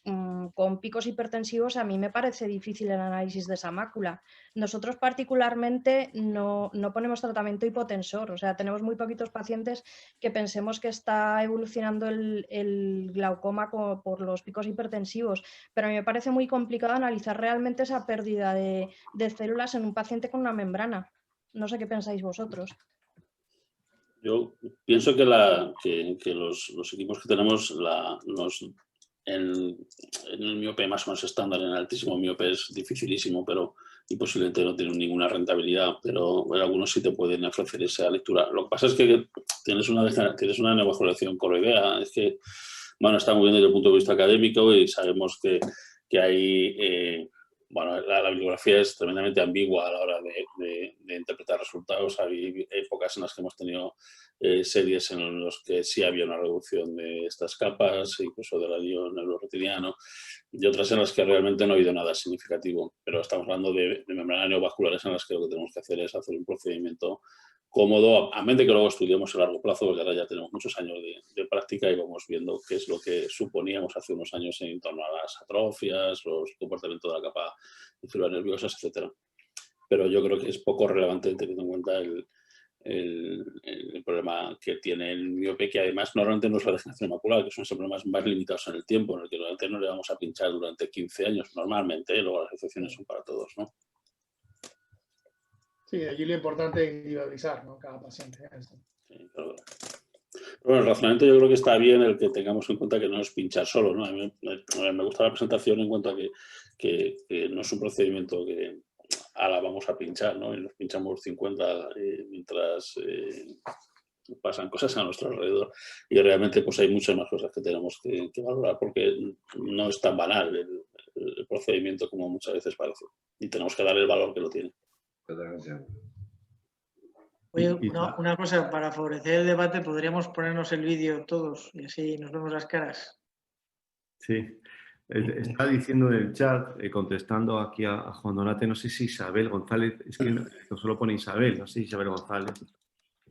con picos hipertensivos, a mí me parece difícil el análisis de esa mácula. Nosotros particularmente no ponemos tratamiento hipotensor, o sea, tenemos muy poquitos pacientes que pensemos que está evolucionando el glaucoma por los picos hipertensivos, pero a mí me parece muy complicado analizar realmente esa pérdida de células en un paciente con una membrana. No sé qué pensáis vosotros. Yo pienso que los equipos que tenemos en el miope más o menos estándar, en el altísimo miope es dificilísimo, y posiblemente no tienen ninguna rentabilidad, pero algunos sí te pueden ofrecer esa lectura. Lo que pasa es que tienes una neovascularización coroidea, es que, bueno, está muy bien desde el punto de vista académico y sabemos que hay... Bueno, la bibliografía es tremendamente ambigua a la hora de interpretar resultados. Hay épocas en las que hemos tenido series en las que sí había una reducción de estas capas, incluso del radio neuroretiniano, y otras en las que realmente no ha habido nada significativo. Pero estamos hablando de membranas neovasculares en las que lo que tenemos que hacer es hacer un procedimiento cómodo, a mente que luego estudiemos a largo plazo, porque ahora ya tenemos muchos años de práctica y vamos viendo qué es lo que suponíamos hace unos años en torno a las atrofias, los comportamientos de la capa de células nerviosas, etc. Pero yo creo que es poco relevante teniendo en cuenta el problema que tiene el miope, que además normalmente no es la degeneración macular, que son esos problemas más limitados en el tiempo, en el que normalmente no le vamos a pinchar durante 15 años, normalmente, luego las excepciones son para todos, ¿no? Sí, allí lo importante es individualizar, ¿no? Cada paciente. Sí, pero bueno, el razonamiento yo creo que está bien el que tengamos en cuenta que no es pinchar solo, ¿no? A mí me gusta la presentación en cuanto a que no es un procedimiento que ahora vamos a pinchar, ¿no? Y nos pinchamos 50 mientras pasan cosas a nuestro alrededor. Y realmente pues hay muchas más cosas que tenemos que valorar, porque no es tan banal el procedimiento como muchas veces parece. Y tenemos que darle el valor que lo tiene. Oye, una cosa, para favorecer el debate podríamos ponernos el vídeo todos y así nos vemos las caras. Sí, está diciendo en el chat, contestando aquí a Juan Donate, no sé si Isabel González, es que no solo pone Isabel, no sé si Isabel González,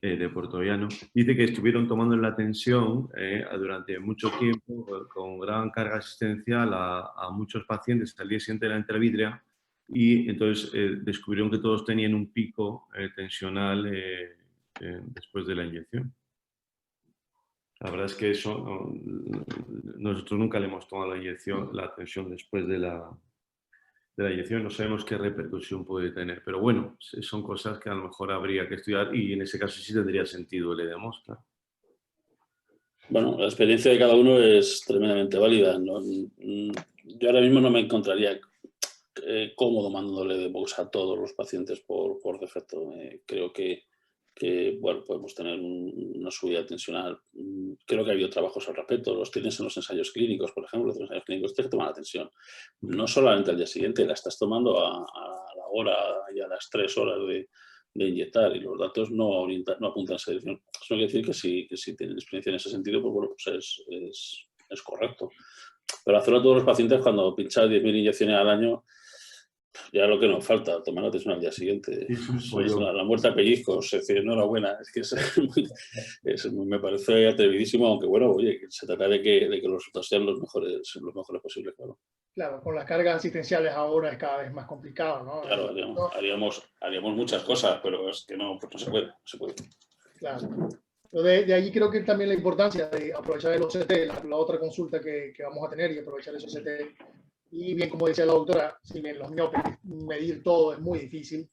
de Puerto Llano, dice que estuvieron tomando la tensión durante mucho tiempo con gran carga asistencial a muchos pacientes al día siguiente de la intravítrea, y entonces descubrieron que todos tenían un pico tensional después de la inyección. La verdad es que eso, nosotros nunca le hemos tomado la tensión después de la inyección, no sabemos qué repercusión puede tener, pero bueno, son cosas que a lo mejor habría que estudiar y en ese caso sí tendría sentido el EDAMOS, claro. Bueno, la experiencia de cada uno es tremendamente válida, ¿no? Yo ahora mismo no me encontraría cómodo mandándole EDAMOS a todos los pacientes por defecto. Creo que bueno, podemos tener una subida tensional. Creo que ha habido trabajos al respecto. Los tienes en los ensayos clínicicos, por ejemplo. Los ensayos clínicos tienes que tomar la tensión. No solamente al día siguiente, la estás tomando a la hora y a las 3 horas de inyectar, y los datos no apuntan a esa dirección. Eso quiere decir que si tienen experiencia en ese sentido, pues bueno, pues es correcto. Pero hacerlo a todos los pacientes cuando pinchas 10.000 inyecciones al año, ya lo que nos falta, tomar la tensión al día siguiente. Es la muerte a pellizcos, es decir, enhorabuena. Es que me parece atrevidísimo, aunque bueno, oye, se trata de que los resultados sean los mejores posibles, claro. Claro, con las cargas asistenciales ahora es cada vez más complicado, ¿no? Claro, haríamos muchas cosas, pero es que no se puede. Claro. De allí creo que también la importancia de aprovechar el OCT, la otra consulta que vamos a tener, y aprovechar el OCT. Y bien, como decía la doctora, si bien los miopes, medir todo es muy difícil,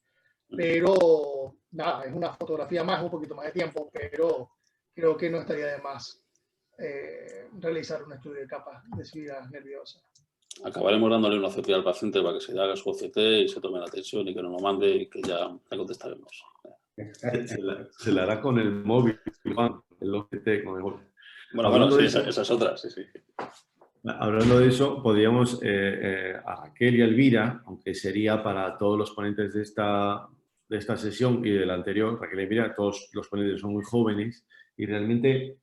pero nada, es una fotografía más, un poquito más de tiempo, pero creo que no estaría de más realizar un estudio de capas de fibras nerviosas. Acabaremos dándole una OCT al paciente para que se haga su OCT y se tome la tensión y que nos lo mande y que ya le contestaremos. Se la hará con el móvil, el OCT, con el móvil. Bueno, sí, esas otras, sí. Hablando de eso, podríamos a Raquel y a Elvira, aunque sería para todos los ponentes de esta sesión y de la anterior, Raquel y Elvira, todos los ponentes son muy jóvenes y realmente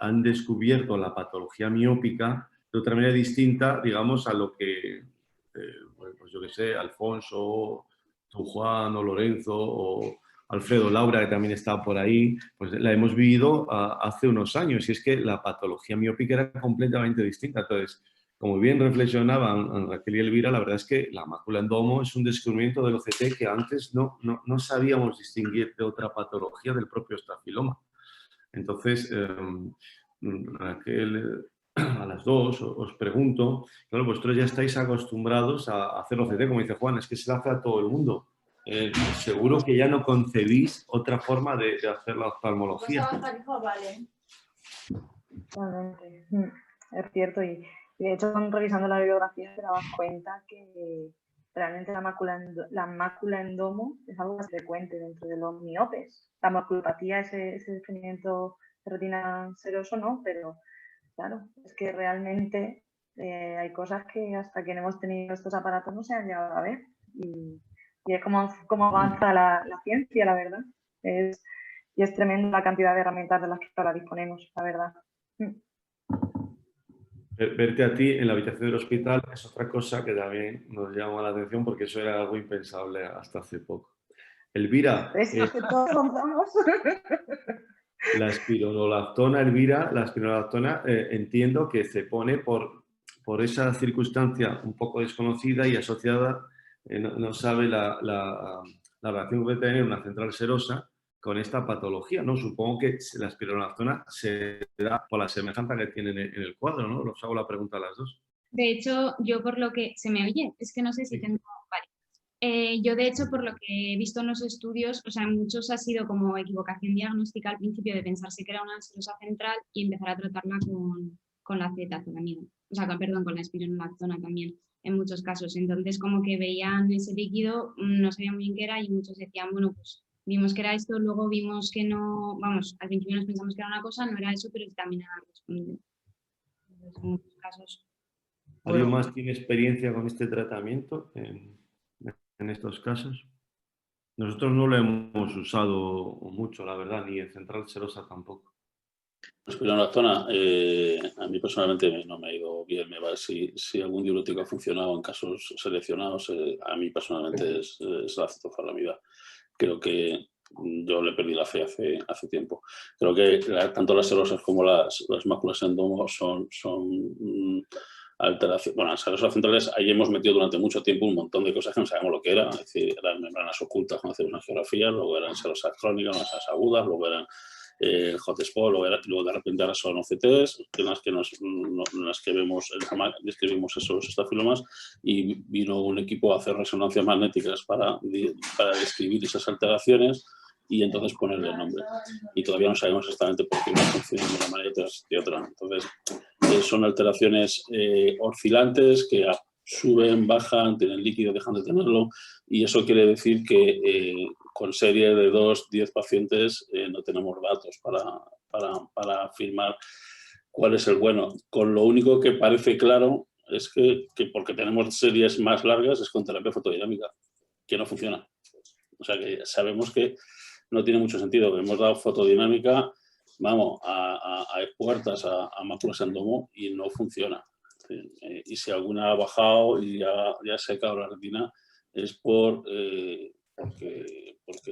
han descubierto la patología miópica de otra manera distinta, digamos, a lo que, pues yo qué sé, Alfonso, Don Juan o Lorenzo o Alfredo, Laura, que también está por ahí, pues la hemos vivido hace unos años y es que la patología miópica era completamente distinta. Entonces, como bien reflexionaban Raquel y Elvira, la verdad es que la mácula en domo es un descubrimiento del OCT que antes no sabíamos distinguir de otra patología del propio estafiloma. Entonces, Raquel, a las dos os pregunto, claro, vosotros ya estáis acostumbrados a hacer OCT, como dice Juan, es que se lo hace a todo el mundo. Seguro que ya no concebís otra forma de hacer la oftalmología. Totalmente. Es cierto, y de hecho revisando la bibliografía te das cuenta que realmente la mácula en domo es algo más frecuente dentro de los miopes. La maculopatía, ese desprendimiento de retina seroso, no, pero claro, es que realmente hay cosas que hasta que no hemos tenido estos aparatos no se han llegado a ver. Y es como avanza la ciencia, la verdad. Y es tremenda la cantidad de herramientas de las que ahora disponemos, la verdad. Verte a ti en la habitación del hospital es otra cosa que también nos llama la atención porque eso era algo impensable hasta hace poco. Elvira, la espironolactona, Elvira, la espironolactona entiendo que se pone por esa circunstancia un poco desconocida y asociada, no sabe la relación que puede tener una central serosa con esta patología, ¿no? Supongo que la espironolactona se da por la semejanza que tienen en el cuadro, ¿no? Os hago la pregunta a las dos. De hecho, yo por lo que... ¿Se me oye? Es que no sé si tengo... Vale. Yo, de hecho, por lo que he visto en los estudios, o sea, muchos ha sido como equivocación diagnóstica al principio de pensarse que era una serosa central y empezar a tratarla con la Z-azolamida. O sea, con la espironolactona también, en muchos casos. Entonces, como que veían ese líquido, no sabían muy bien qué era y muchos decían, bueno, pues vimos que era esto, luego vimos que no, vamos, al principio nos pensamos que era una cosa, no era eso, pero también era respondido. Entonces, en muchos casos. ¿Alguien más tiene experiencia con este tratamiento en estos casos? Nosotros no lo hemos usado mucho, la verdad, ni en central serosa tampoco. La espironolactona, a mí personalmente no me ha ido bien. Si algún diurético ha funcionado en casos seleccionados, a mí personalmente es la acetofalamida. Creo que yo le perdí la fe hace tiempo. Creo que tanto las serosas como las máculas en domo son alteraciones. Bueno, las serosas centrales, ahí hemos metido durante mucho tiempo un montón de cosas que no sabemos lo que era. Es decir, eran membranas ocultas cuando hacemos una geografía, luego eran serosas crónicas, serosas agudas, luego eran hotspot, luego de repente ahora son OCTs, en las que describimos esos estafilomas, y vino un equipo a hacer resonancias magnéticas para describir esas alteraciones y entonces ponerle el nombre. Y todavía no sabemos exactamente por qué una funciona de una manera y otra. Entonces, son alteraciones oscilantes que suben, bajan, tienen líquido, dejan de tenerlo, y eso quiere decir que con serie de 2-10 pacientes no tenemos datos para afirmar cuál es el bueno. Con lo único que parece claro es que porque tenemos series más largas es con terapia fotodinámica, que no funciona. O sea que sabemos que no tiene mucho sentido. Hemos dado fotodinámica, vamos, a puertas, a máculas en domo, y no funciona. Y si alguna ha bajado y ya se ha secado la retina, es porque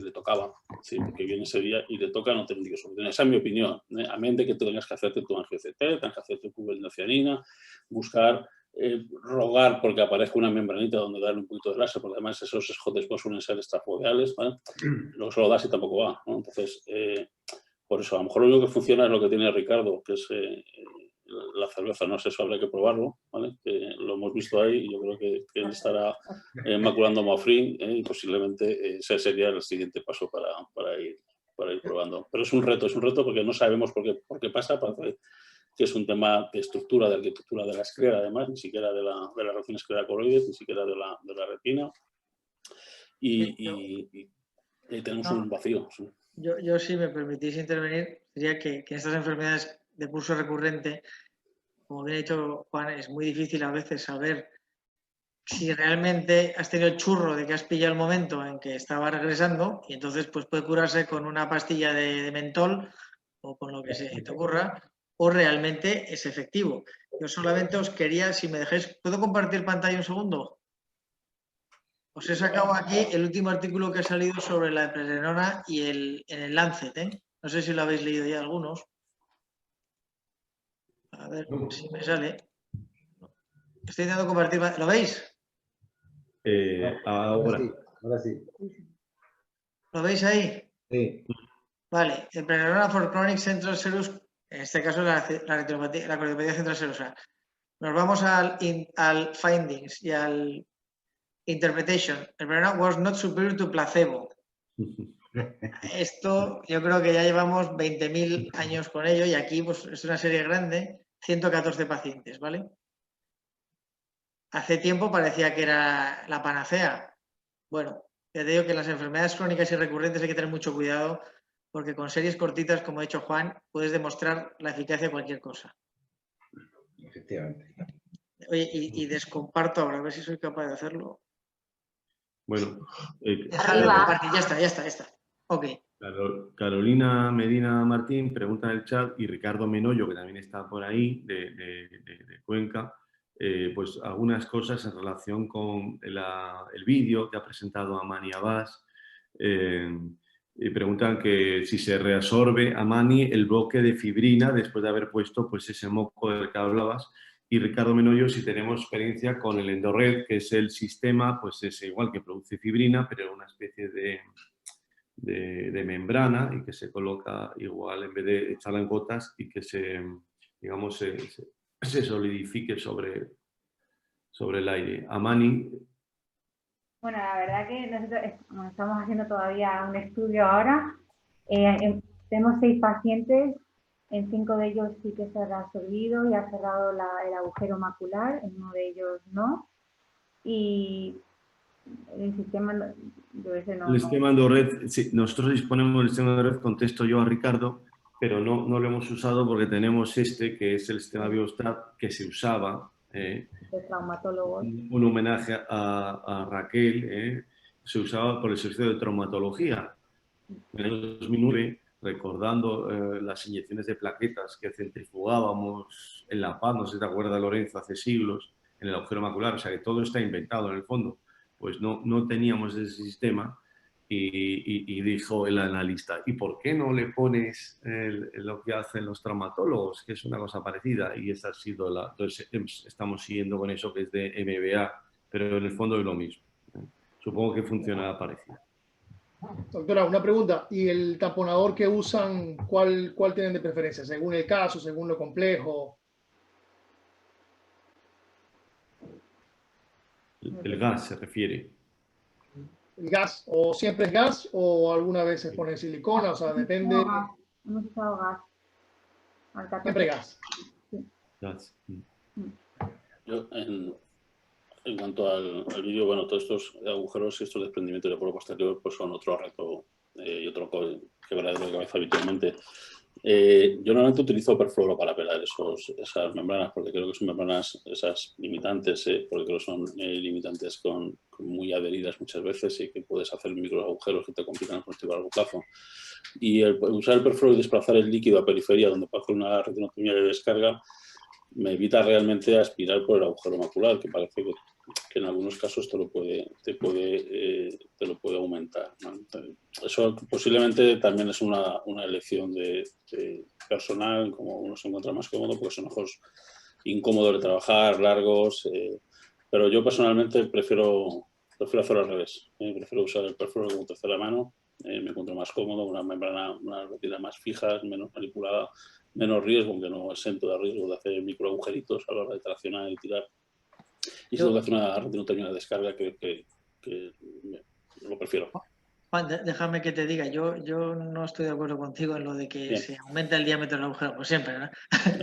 le tocaba, ¿sí? Porque viene ese día y le toca, no tener que solucionar. Esa es mi opinión, a menos de que tú tengas que hacerte tu angio-CT, tengas que hacerte tu cianina, buscar, rogar porque aparezca una membranita donde darle un poquito de láser, porque además esos hotspots suelen ser extrafoveales, ¿vale? Luego se lo das y tampoco va, ¿no? Entonces, por eso, a lo mejor lo único que funciona es lo que tiene Ricardo, que es la cerveza, no sé, eso habría que probarlo, ¿vale? Que lo hemos visto ahí y yo creo que él estará maculando Mafrin, y posiblemente ese sería el siguiente paso para ir probando. Pero es un reto porque no sabemos por qué pasa, parece que es un tema de estructura, de arquitectura de la esclera, además, ni siquiera de la relación esclera-coloides, ni siquiera de la retina. Y tenemos un vacío. Sí. Yo, si me permitís intervenir, diría que estas enfermedades de curso recurrente, como bien ha dicho Juan, es muy difícil a veces saber si realmente has tenido el churro de que has pillado el momento en que estaba regresando y entonces pues puede curarse con una pastilla de mentol o con lo que se te ocurra, o realmente es efectivo. Yo solamente os quería, si me dejáis, ¿puedo compartir pantalla un segundo? Os he sacado aquí el último artículo que ha salido sobre la eplerenona y en el Lancet, ¿eh? No sé si lo habéis leído ya algunos. A ver si me sale. Estoy intentando compartir. ¿Lo veis? Ahora sí. ¿Lo veis ahí? Sí. Vale. Eplerenona for Chronic Central Serous, en este caso la cardiopatía central serosa. Nos vamos al findings y al interpretation. Eplerenona was not superior to placebo. Esto yo creo que ya llevamos 20.000 años con ello y aquí pues, es una serie grande, 114 pacientes, ¿vale? Hace tiempo parecía que era la panacea. Bueno, ya te digo que en las enfermedades crónicas y recurrentes hay que tener mucho cuidado porque con series cortitas, como ha dicho Juan, puedes demostrar la eficacia de cualquier cosa. Efectivamente. Oye, y descomparto ahora, a ver si soy capaz de hacerlo. Bueno, ya está. Ok. Carolina Medina Martín pregunta en el chat y Ricardo Menollo, que también está por ahí, de Cuenca, pues algunas cosas en relación con el vídeo que ha presentado Amani Abbas. Y preguntan que si se reabsorbe, Amani, el bloque de fibrina después de haber puesto pues, ese moco del que hablabas. Y Ricardo Menollo, si tenemos experiencia con el Endored, que es el sistema, pues es igual que produce fibrina, pero una especie de membrana y que se coloca igual en vez de echarla en gotas y que se, digamos, se solidifique sobre el aire. Amani. Bueno, la verdad que nosotros estamos haciendo todavía un estudio ahora. Tenemos 6 pacientes, en 5 de ellos sí que se ha reabsorbido y ha cerrado el agujero macular, en uno de ellos no. Y el sistema, El sistema Endored, sí, nosotros disponemos del sistema Endored, contesto yo a Ricardo, pero no lo hemos usado porque tenemos este, que es el sistema Biostat, que se usaba. Un homenaje a Raquel, se usaba por el servicio de traumatología. En el 2009, recordando las inyecciones de plaquetas que centrifugábamos en La Paz, no sé si te acuerdas, Lorenzo, hace siglos, en el agujero macular, o sea que todo está inventado en el fondo. Pues no teníamos ese sistema y dijo el analista, ¿y por qué no le pones lo que hacen los traumatólogos, que es una cosa parecida? Y esa ha sido entonces estamos siguiendo con eso que es de MBA, pero en el fondo es lo mismo. Supongo que funciona parecido. Doctora, una pregunta. ¿Y el taponador que usan, cuál tienen de preferencia? ¿Según el caso, según lo complejo? El gas se refiere. ¿El gas? ¿O siempre es gas o alguna vez se pone silicona? O sea, depende. No, hemos usado gas. Siempre gas. Sí. Gas. Yo, en cuanto al vídeo, bueno, todos estos agujeros y estos desprendimientos de polo posterior pues son otro reto y otro quebradero de cabeza habitualmente. Yo normalmente utilizo perfluoro para pelar esas membranas, porque creo que son membranas, esas limitantes, porque creo que son limitantes con muy adheridas muchas veces y que puedes hacer micro agujeros que te complican el proyecto a largo plazo. Y usar el perfluoro y desplazar el líquido a periferia, donde puedo hacer una retinotomía de descarga, me evita realmente aspirar por el agujero macular, que parece que en algunos casos te lo puede aumentar, ¿no? Eso posiblemente también es una elección de personal, como uno se encuentra más cómodo, porque son ojos incómodos de trabajar, largos, pero yo personalmente prefiero hacerlo al revés. Prefiero usar el perfluoro como tercera mano, me encuentro más cómodo, una membrana, una retina más fija, menos manipulada, menos riesgo, aunque no exento de riesgo de hacer micro agujeritos a la hora de traccionar y tirar. Y si tengo que hacer una retinotomía de descarga, que lo prefiero. Juan, déjame que te diga, yo no estoy de acuerdo contigo en lo de que se aumenta el diámetro del agujero, pues siempre, ¿no?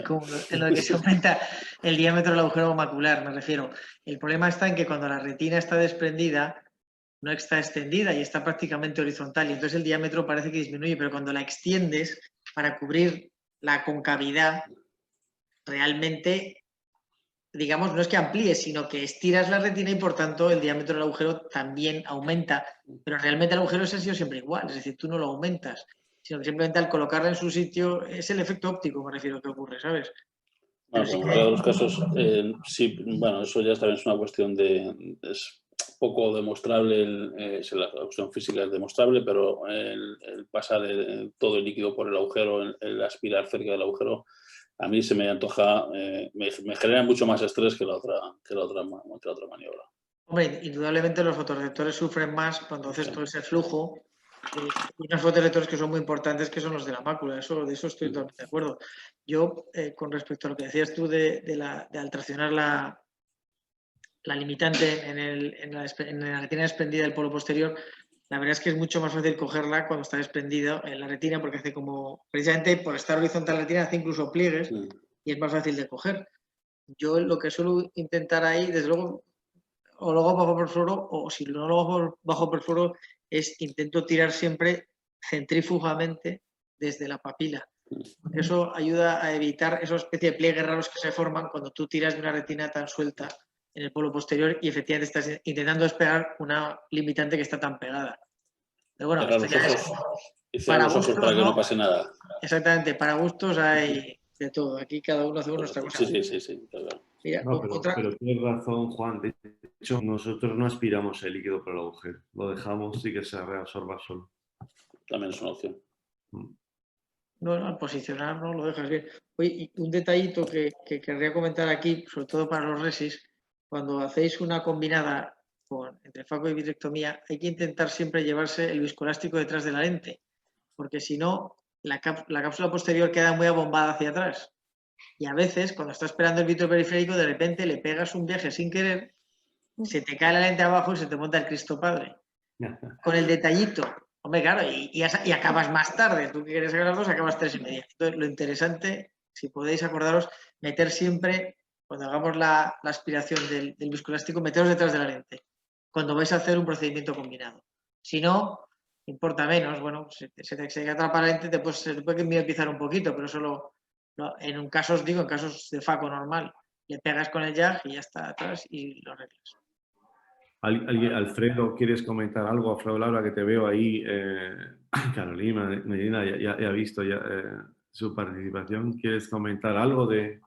Como en lo de que se aumenta el diámetro del agujero macular, me refiero. El problema está en que cuando la retina está desprendida, no está extendida y está prácticamente horizontal y entonces el diámetro parece que disminuye, pero cuando la extiendes para cubrir la concavidad, realmente, digamos, no es que amplíes, sino que estiras la retina y por tanto el diámetro del agujero también aumenta, pero realmente el agujero se ha sido siempre igual, es decir, tú no lo aumentas, sino que simplemente al colocarla en su sitio es el efecto óptico, me refiero, que ocurre, ¿sabes? Bueno, en cualquiera de los casos, sí, bueno, eso ya también es una cuestión de... Es poco demostrable, si la cuestión física es demostrable, pero el pasar todo el líquido por el agujero, el aspirar cerca del agujero, a mí se me antoja, me genera mucho más estrés que la otra maniobra. Hombre, indudablemente los fotorreceptores sufren más cuando haces todo ese flujo. Y unos fotorreceptores que son muy importantes, que son los de la mácula, de eso estoy totalmente de acuerdo. Yo, con respecto a lo que decías tú de alteracionar la limitante en la retina desprendida del polo posterior, la verdad es que es mucho más fácil cogerla cuando está desprendido en la retina, porque hace como, precisamente por estar horizontal la retina, hace incluso pliegues y es más fácil de coger. Yo lo que suelo intentar ahí, desde luego, o lo hago bajo perfluoro, o si no lo hago bajo perfluoro, intento tirar siempre centrífugamente desde la papila. Porque eso ayuda a evitar esa especie de pliegues raros que se forman cuando tú tiras de una retina tan suelta en el polo posterior y efectivamente estás intentando despegar una limitante que está tan pegada. Pero bueno, esto ya es para gustos, para que no pase nada. Exactamente, para gustos hay de todo. Aquí cada uno hace nuestra cosa. Sí, claro. Mira, no, pero tienes razón, Juan. De hecho, nosotros no aspiramos el líquido por el agujero. Lo dejamos y que se reabsorba solo. También es una opción. No, al posicionar no lo dejas bien. Oye, y un detallito que querría comentar aquí, sobre todo para los resis, cuando hacéis una combinada entre faco y vitrectomía, hay que intentar siempre llevarse el viscoelástico detrás de la lente, porque si no, la cápsula posterior queda muy abombada hacia atrás. Y a veces, cuando estás esperando el vitro periférico, de repente le pegas un viaje sin querer, se te cae la lente abajo y se te monta el Cristo Padre. Con el detallito. Hombre, claro, y acabas más tarde. Tú que quieres sacar las dos, acabas 3:30. Entonces, lo interesante, si podéis acordaros, meter siempre, cuando hagamos la aspiración del viscoelástico, meteros detrás de la lente, cuando vais a hacer un procedimiento combinado. Si no, importa menos. Bueno, se te atrapa la lente, se te puede miopizar un poquito, pero solo en casos de faco normal, le pegas con el jag y ya está atrás y lo arreglas. Alfredo, ¿quieres comentar algo? Alfredo Laura, que te veo ahí. Carolina, Medina, ya ha visto su participación. ¿Quieres comentar algo de...?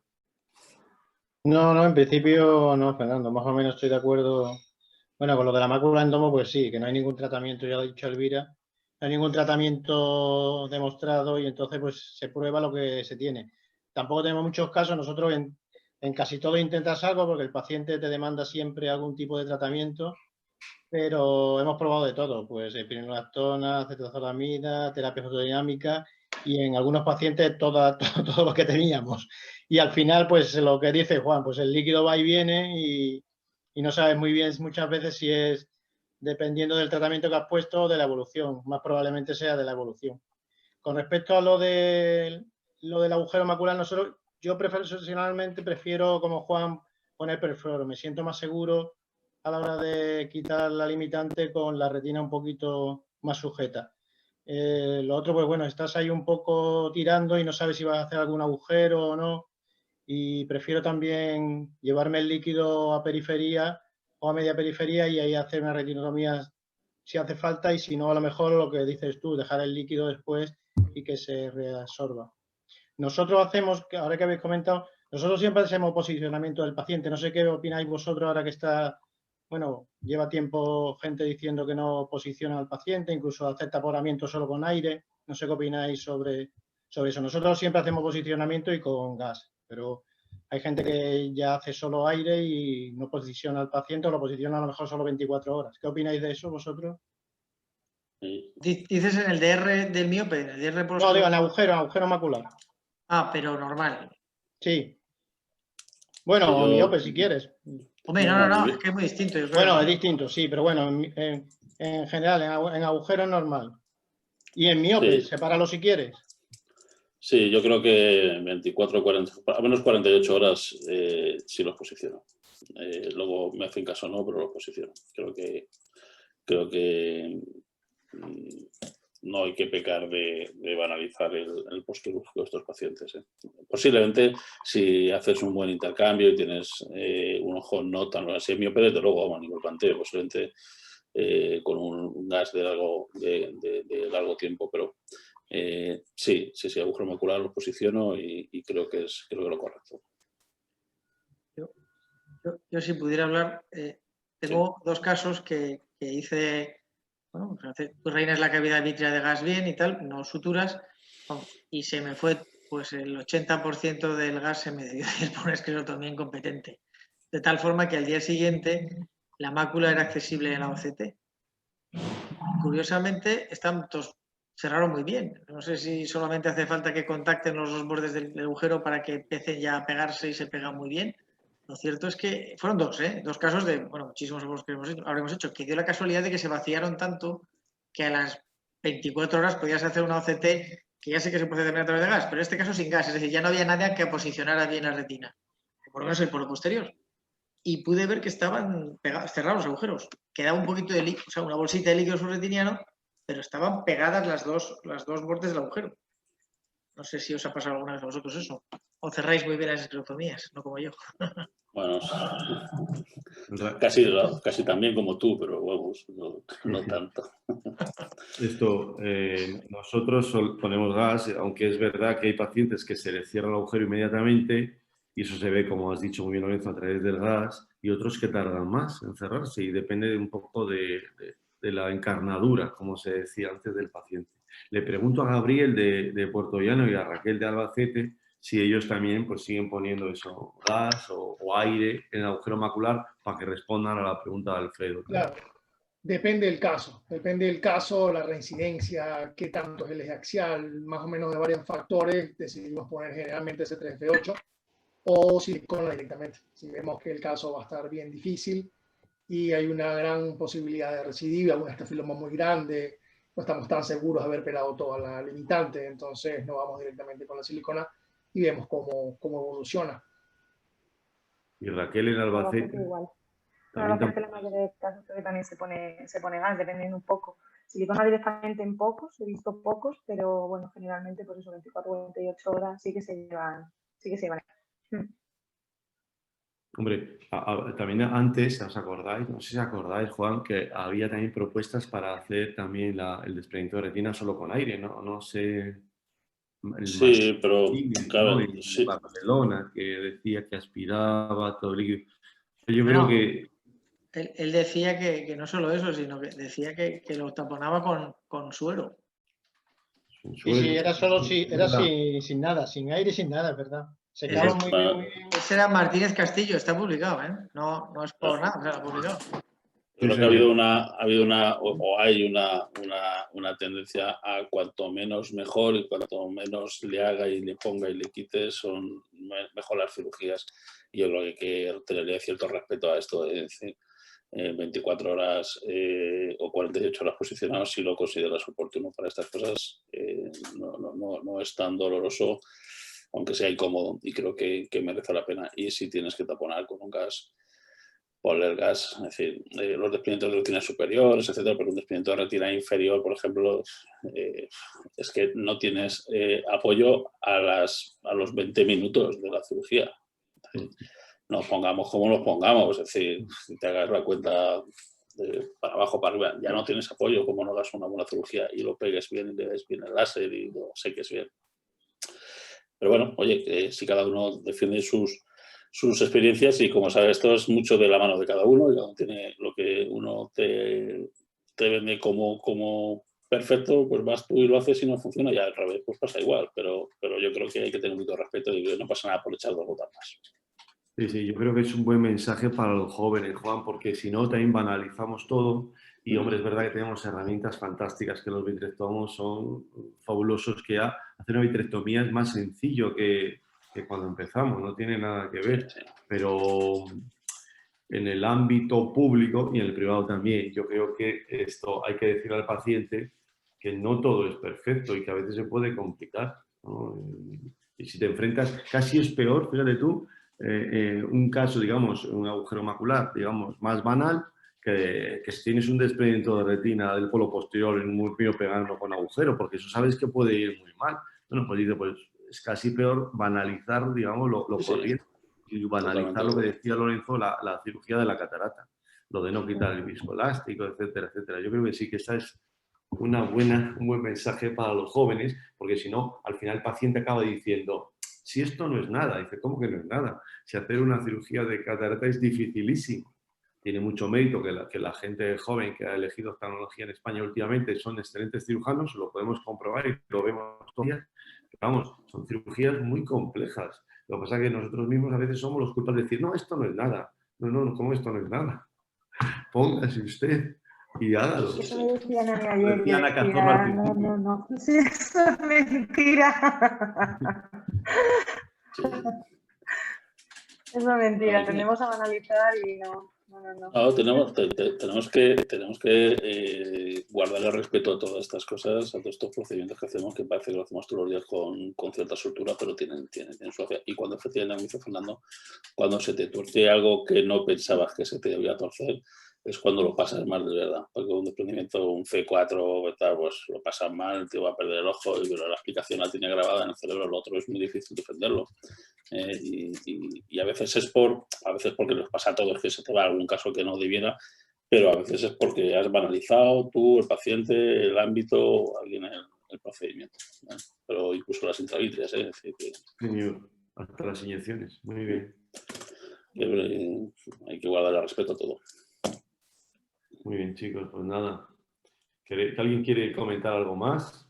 No, en principio no, Fernando. Más o menos estoy de acuerdo. Bueno, con lo de la mácula endomo, pues sí, que no hay ningún tratamiento, ya lo ha dicho Elvira, no hay ningún tratamiento demostrado y entonces pues se prueba lo que se tiene. Tampoco tenemos muchos casos, nosotros en casi todo intentas algo porque el paciente te demanda siempre algún tipo de tratamiento, pero hemos probado de todo, pues espironolactona, acetazolamida, terapia fotodinámica y en algunos pacientes todo lo que teníamos. Y al final, pues lo que dice Juan, pues el líquido va y viene y no sabes muy bien muchas veces si es dependiendo del tratamiento que has puesto o de la evolución, más probablemente sea de la evolución. Con respecto a lo del agujero macular, yo profesionalmente prefiero, como Juan, poner perfluoro, me siento más seguro a la hora de quitar la limitante con la retina un poquito más sujeta. Lo otro, pues bueno, estás ahí un poco tirando y no sabes si vas a hacer algún agujero o no. Y prefiero también llevarme el líquido a periferia o a media periferia y ahí hacer una retinotomía si hace falta y si no, a lo mejor lo que dices tú, dejar el líquido después y que se reabsorba. Nosotros hacemos, ahora que habéis comentado, nosotros siempre hacemos posicionamiento del paciente. No sé qué opináis vosotros ahora que está, bueno, lleva tiempo gente diciendo que no posiciona al paciente, incluso hacer taponamiento solo con aire. No sé qué opináis sobre eso. Nosotros siempre hacemos posicionamiento y con gas, pero hay gente que ya hace solo aire y no posiciona al paciente o lo posiciona a lo mejor solo 24 horas. ¿Qué opináis de eso vosotros? ¿Dices en el DR del miope? ¿En el DR por no, digo en agujero macular. Ah, pero normal. Sí. Bueno, o miope si quieres. Hombre, no, es que es muy distinto. Yo creo. Bueno, es distinto, sí, pero bueno, en general, en agujero es normal. Y en miope, sí. Sepáralo si quieres. Sí, yo creo que 24, 40, al menos 48 horas sí los posiciono. Luego me hacen caso o no, pero los posiciono. Creo que creo que no hay que pecar de banalizar el postquirúrgico de estos pacientes. Posiblemente, si haces un buen intercambio y tienes un ojo no tan así miope, desde luego, vamos, ningún planteo, posiblemente con un gas de largo tiempo, pero sí, agujero macular lo posiciono y creo que es lo correcto. Yo si pudiera hablar, tengo dos casos que hice, bueno, tú reinas la cavidad vítrea de gas bien y tal, no suturas, y se me fue pues el 80% del gas se me debió ir por una esclerotomía incompetente. De tal forma que al día siguiente la mácula era accesible en la OCT. Curiosamente, están todos cerraron muy bien. No sé si solamente hace falta que contacten los dos bordes del agujero para que empiecen ya a pegarse y se pegan muy bien. Lo cierto es que fueron dos casos de, bueno, muchísimos agujeros que habremos hecho, que dio la casualidad de que se vaciaron tanto que a las 24 horas podías hacer una OCT, que ya sé que se puede hacer a través de gas, pero en este caso sin gas, es decir, ya no había nadie que posicionara bien la retina, por lo menos el polo posterior. Y pude ver que estaban cerrados los agujeros. Quedaba un poquito de líquido, o sea, una bolsita de líquido subretiniano, pero estaban pegadas las dos bordes del agujero. No sé si os ha pasado alguna vez a vosotros eso. O cerráis muy bien las esclerotomías, no como yo. Bueno, casi también como tú, pero vamos, no tanto. Nosotros ponemos gas, aunque es verdad que hay pacientes que se les cierra el agujero inmediatamente, y eso se ve, como has dicho muy bien, Lorenzo, a través del gas, y otros que tardan más en cerrarse, y depende un poco de la encarnadura, como se decía antes, del paciente. Le pregunto a Gabriel de Puerto Llano y a Raquel de Albacete si ellos también pues siguen poniendo eso, gas o aire en el agujero macular, para que respondan a la pregunta de Alfredo. Claro, depende del caso, la reincidencia, qué tanto es el eje axial, más o menos de varios factores, decidimos poner generalmente C3F8 o silicona directamente. Si vemos que el caso va a estar bien difícil y hay una gran posibilidad de recidiva, un estafiloma muy grande, no estamos tan seguros de haber pelado toda la limitante, entonces no vamos directamente con la silicona y vemos cómo evoluciona. Y Raquel en Albacete. Igual. En Albacete la mayoría de casos creo que también se pone gas, dependiendo un poco. Silicona directamente en pocos, he visto pocos, pero bueno, generalmente pues eso, 24 o 48 horas sí que se llevan. Hombre, también antes, ¿os acordáis? No sé si os acordáis, Juan, que había también propuestas para hacer también el desprendimiento de retina solo con aire, ¿no? No sé... Sí, pero claro, en Barcelona, que decía que aspiraba todo el líquido. Yo creo que... Él decía que no solo eso, sino que decía que lo taponaba con suero. Sí, era solo sin nada, sin aire y sin nada, es verdad. Se quedaba muy bien. Ese era Martínez Castillo, está publicado, ¿eh? No es por nada, o sea, está publicado. Creo que hay una tendencia a cuanto menos mejor, y cuanto menos le haga y le ponga y le quite, son mejor las cirugías. Y yo creo que hay que tener cierto respeto a esto de decir 24 horas o 48 horas posicionados, si lo consideras oportuno para estas cosas, no es tan doloroso, aunque sea incómodo, y creo que merece la pena. Y si tienes que taponar con un gas, ponle el gas, es decir, los desprendimientos de retina superiores, etcétera, pero un desprendimiento de retina inferior, por ejemplo, es que no tienes apoyo a los 20 minutos de la cirugía. Nos pongamos como nos pongamos, es decir, si te hagas la cuenta para abajo, para arriba, ya no tienes apoyo, como no hagas una buena cirugía y lo pegues bien y le des bien el láser y lo seques bien. Pero bueno, oye, si cada uno defiende sus experiencias, y como sabes, esto es mucho de la mano de cada uno, y cada uno tiene lo que uno te vende como perfecto, pues vas tú y lo haces y no funciona, y al revés, pues pasa igual, pero yo creo que hay que tener mucho respeto y que no pasa nada por echar dos gotas más. Sí, yo creo que es un buen mensaje para los jóvenes, Juan, porque si no también banalizamos todo, y hombre, es verdad que tenemos herramientas fantásticas, que los vitrectomos son fabulosos, que hacer una vitrectomía es más sencillo que cuando empezamos, no tiene nada que ver, pero en el ámbito público y en el privado también, yo creo que esto hay que decir al paciente que no todo es perfecto y que a veces se puede complicar, ¿no? Y si te enfrentas, casi es peor, fíjate tú, un caso, digamos, un agujero macular, digamos, más banal, que si tienes un desprendimiento de retina del polo posterior en un músculo pegando con agujero, porque eso sabes que puede ir muy mal. Bueno, pues dice, pues es casi peor banalizar, digamos, lo corriente y banalizar lo que decía Lorenzo, la cirugía de la catarata, lo de no quitar el viscoelástico, etcétera, etcétera. Yo creo que sí que esa es un buen mensaje para los jóvenes, porque si no, al final el paciente acaba diciendo, si esto no es nada, dice, ¿cómo que no es nada? Si hacer una cirugía de catarata es dificilísimo. Tiene mucho mérito que la gente joven que ha elegido oftalmología en España últimamente son excelentes cirujanos, lo podemos comprobar y lo vemos todavía. Vamos, son cirugías muy complejas. Lo que pasa es que nosotros mismos a veces somos los culpables de decir, no, esto no es nada. No, ¿cómo esto no es nada? Póngase usted y hágalo. Eso me decía Nani ayer. Decía Ana Cazorla al principio. No. Sí, eso es mentira. Eso es mentira. Tendemos a banalizar y no. No, tenemos que guardar el respeto a todas estas cosas, a todos estos procedimientos que hacemos, que parece que lo hacemos todos los días con cierta soltura, pero tienen su gracia. Y cuando efectivamente, como dice Fernando, cuando se te tuerce algo que no pensabas que se te debía torcer, es cuando lo pasas mal de verdad. Porque un desprendimiento, un C4, tal, pues lo pasas mal, te va a perder el ojo, pero la explicación la tiene grabada en el cerebro, lo otro es muy difícil defenderlo. Y a veces porque nos pasa a todos que se te va algún caso que no debiera, pero a veces es porque has banalizado tú, el paciente, el ámbito, alguien el procedimiento. Pero incluso las intravítreas, es decir, hasta las inyecciones, muy bien. Hay que guardar el respeto a todo. Muy bien, chicos, pues nada. ¿Que alguien quiere comentar algo más?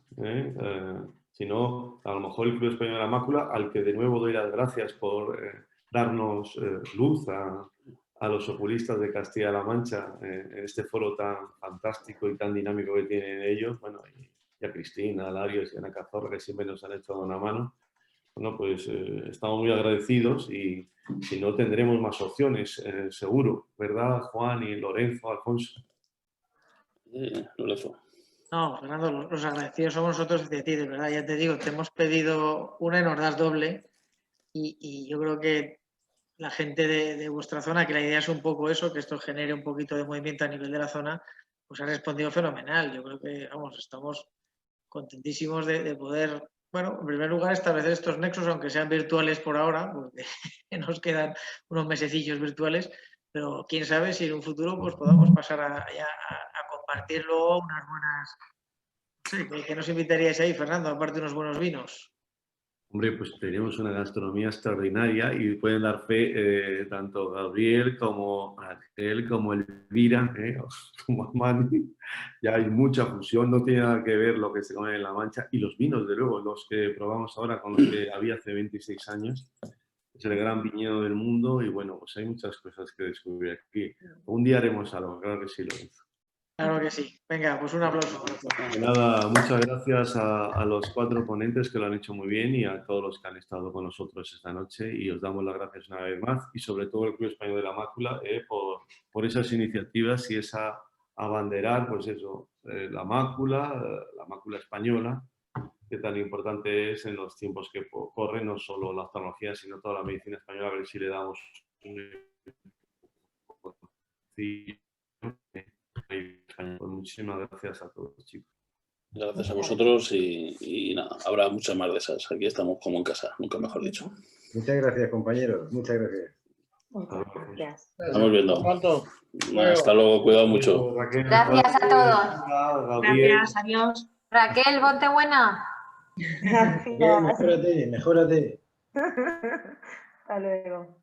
Si no, a lo mejor el Club Español de la Mácula, al que de nuevo doy las gracias por darnos luz a los oculistas de Castilla-La Mancha en este foro tan fantástico y tan dinámico que tienen ellos. Bueno, y a Cristina, a Larios y a Ana Cazorla, que siempre nos han echado una mano. Bueno, pues estamos muy agradecidos y si no tendremos más opciones, seguro. ¿Verdad, Juan y Lorenzo, Alfonso? Lorenzo. No, Fernando, los agradecidos somos nosotros de ti, de verdad, ya te digo, te hemos pedido una y nos das doble y yo creo que la gente de vuestra zona, que la idea es un poco eso, que esto genere un poquito de movimiento a nivel de la zona, pues ha respondido fenomenal. Yo creo que, vamos, estamos contentísimos de poder, bueno, en primer lugar establecer estos nexos, aunque sean virtuales por ahora, porque nos quedan unos mesecillos virtuales, pero quién sabe si en un futuro pues podamos pasar a compartir luego unas buenas... Sí, ¿qué nos invitaríais ahí, Fernando? Aparte de unos buenos vinos. Hombre, pues tenemos una gastronomía extraordinaria y pueden dar fe tanto Gabriel como Raquel, como Elvira, como Mani. Ya hay mucha fusión, no tiene nada que ver lo que se come en La Mancha. Y los vinos, de luego, los que probamos ahora con los que había hace 26 años. Es el gran viñedo del mundo y bueno, pues hay muchas cosas que descubrir aquí. Un día haremos algo, claro que sí, Lorenzo. Claro que sí. Venga, pues un aplauso. Nada, muchas gracias a los 4 ponentes que lo han hecho muy bien y a todos los que han estado con nosotros esta noche y os damos las gracias una vez más y sobre todo el Club Español de la Mácula por esas iniciativas y esa abanderar, pues eso, la mácula española, que tan importante es en los tiempos que corren, no solo la oftalmología, sino toda la medicina española, a ver si le damos Pues muchísimas gracias a todos, chicos. Gracias a vosotros y nada, habrá muchas más de esas. Aquí estamos como en casa, nunca mejor dicho. Muchas gracias, compañeros. Muchas gracias. Muchas gracias. Estamos viendo. Hasta luego, cuidado mucho. Gracias a todos. Gracias, adiós. Raquel, ponte buena. Bien, mejórate. Hasta luego.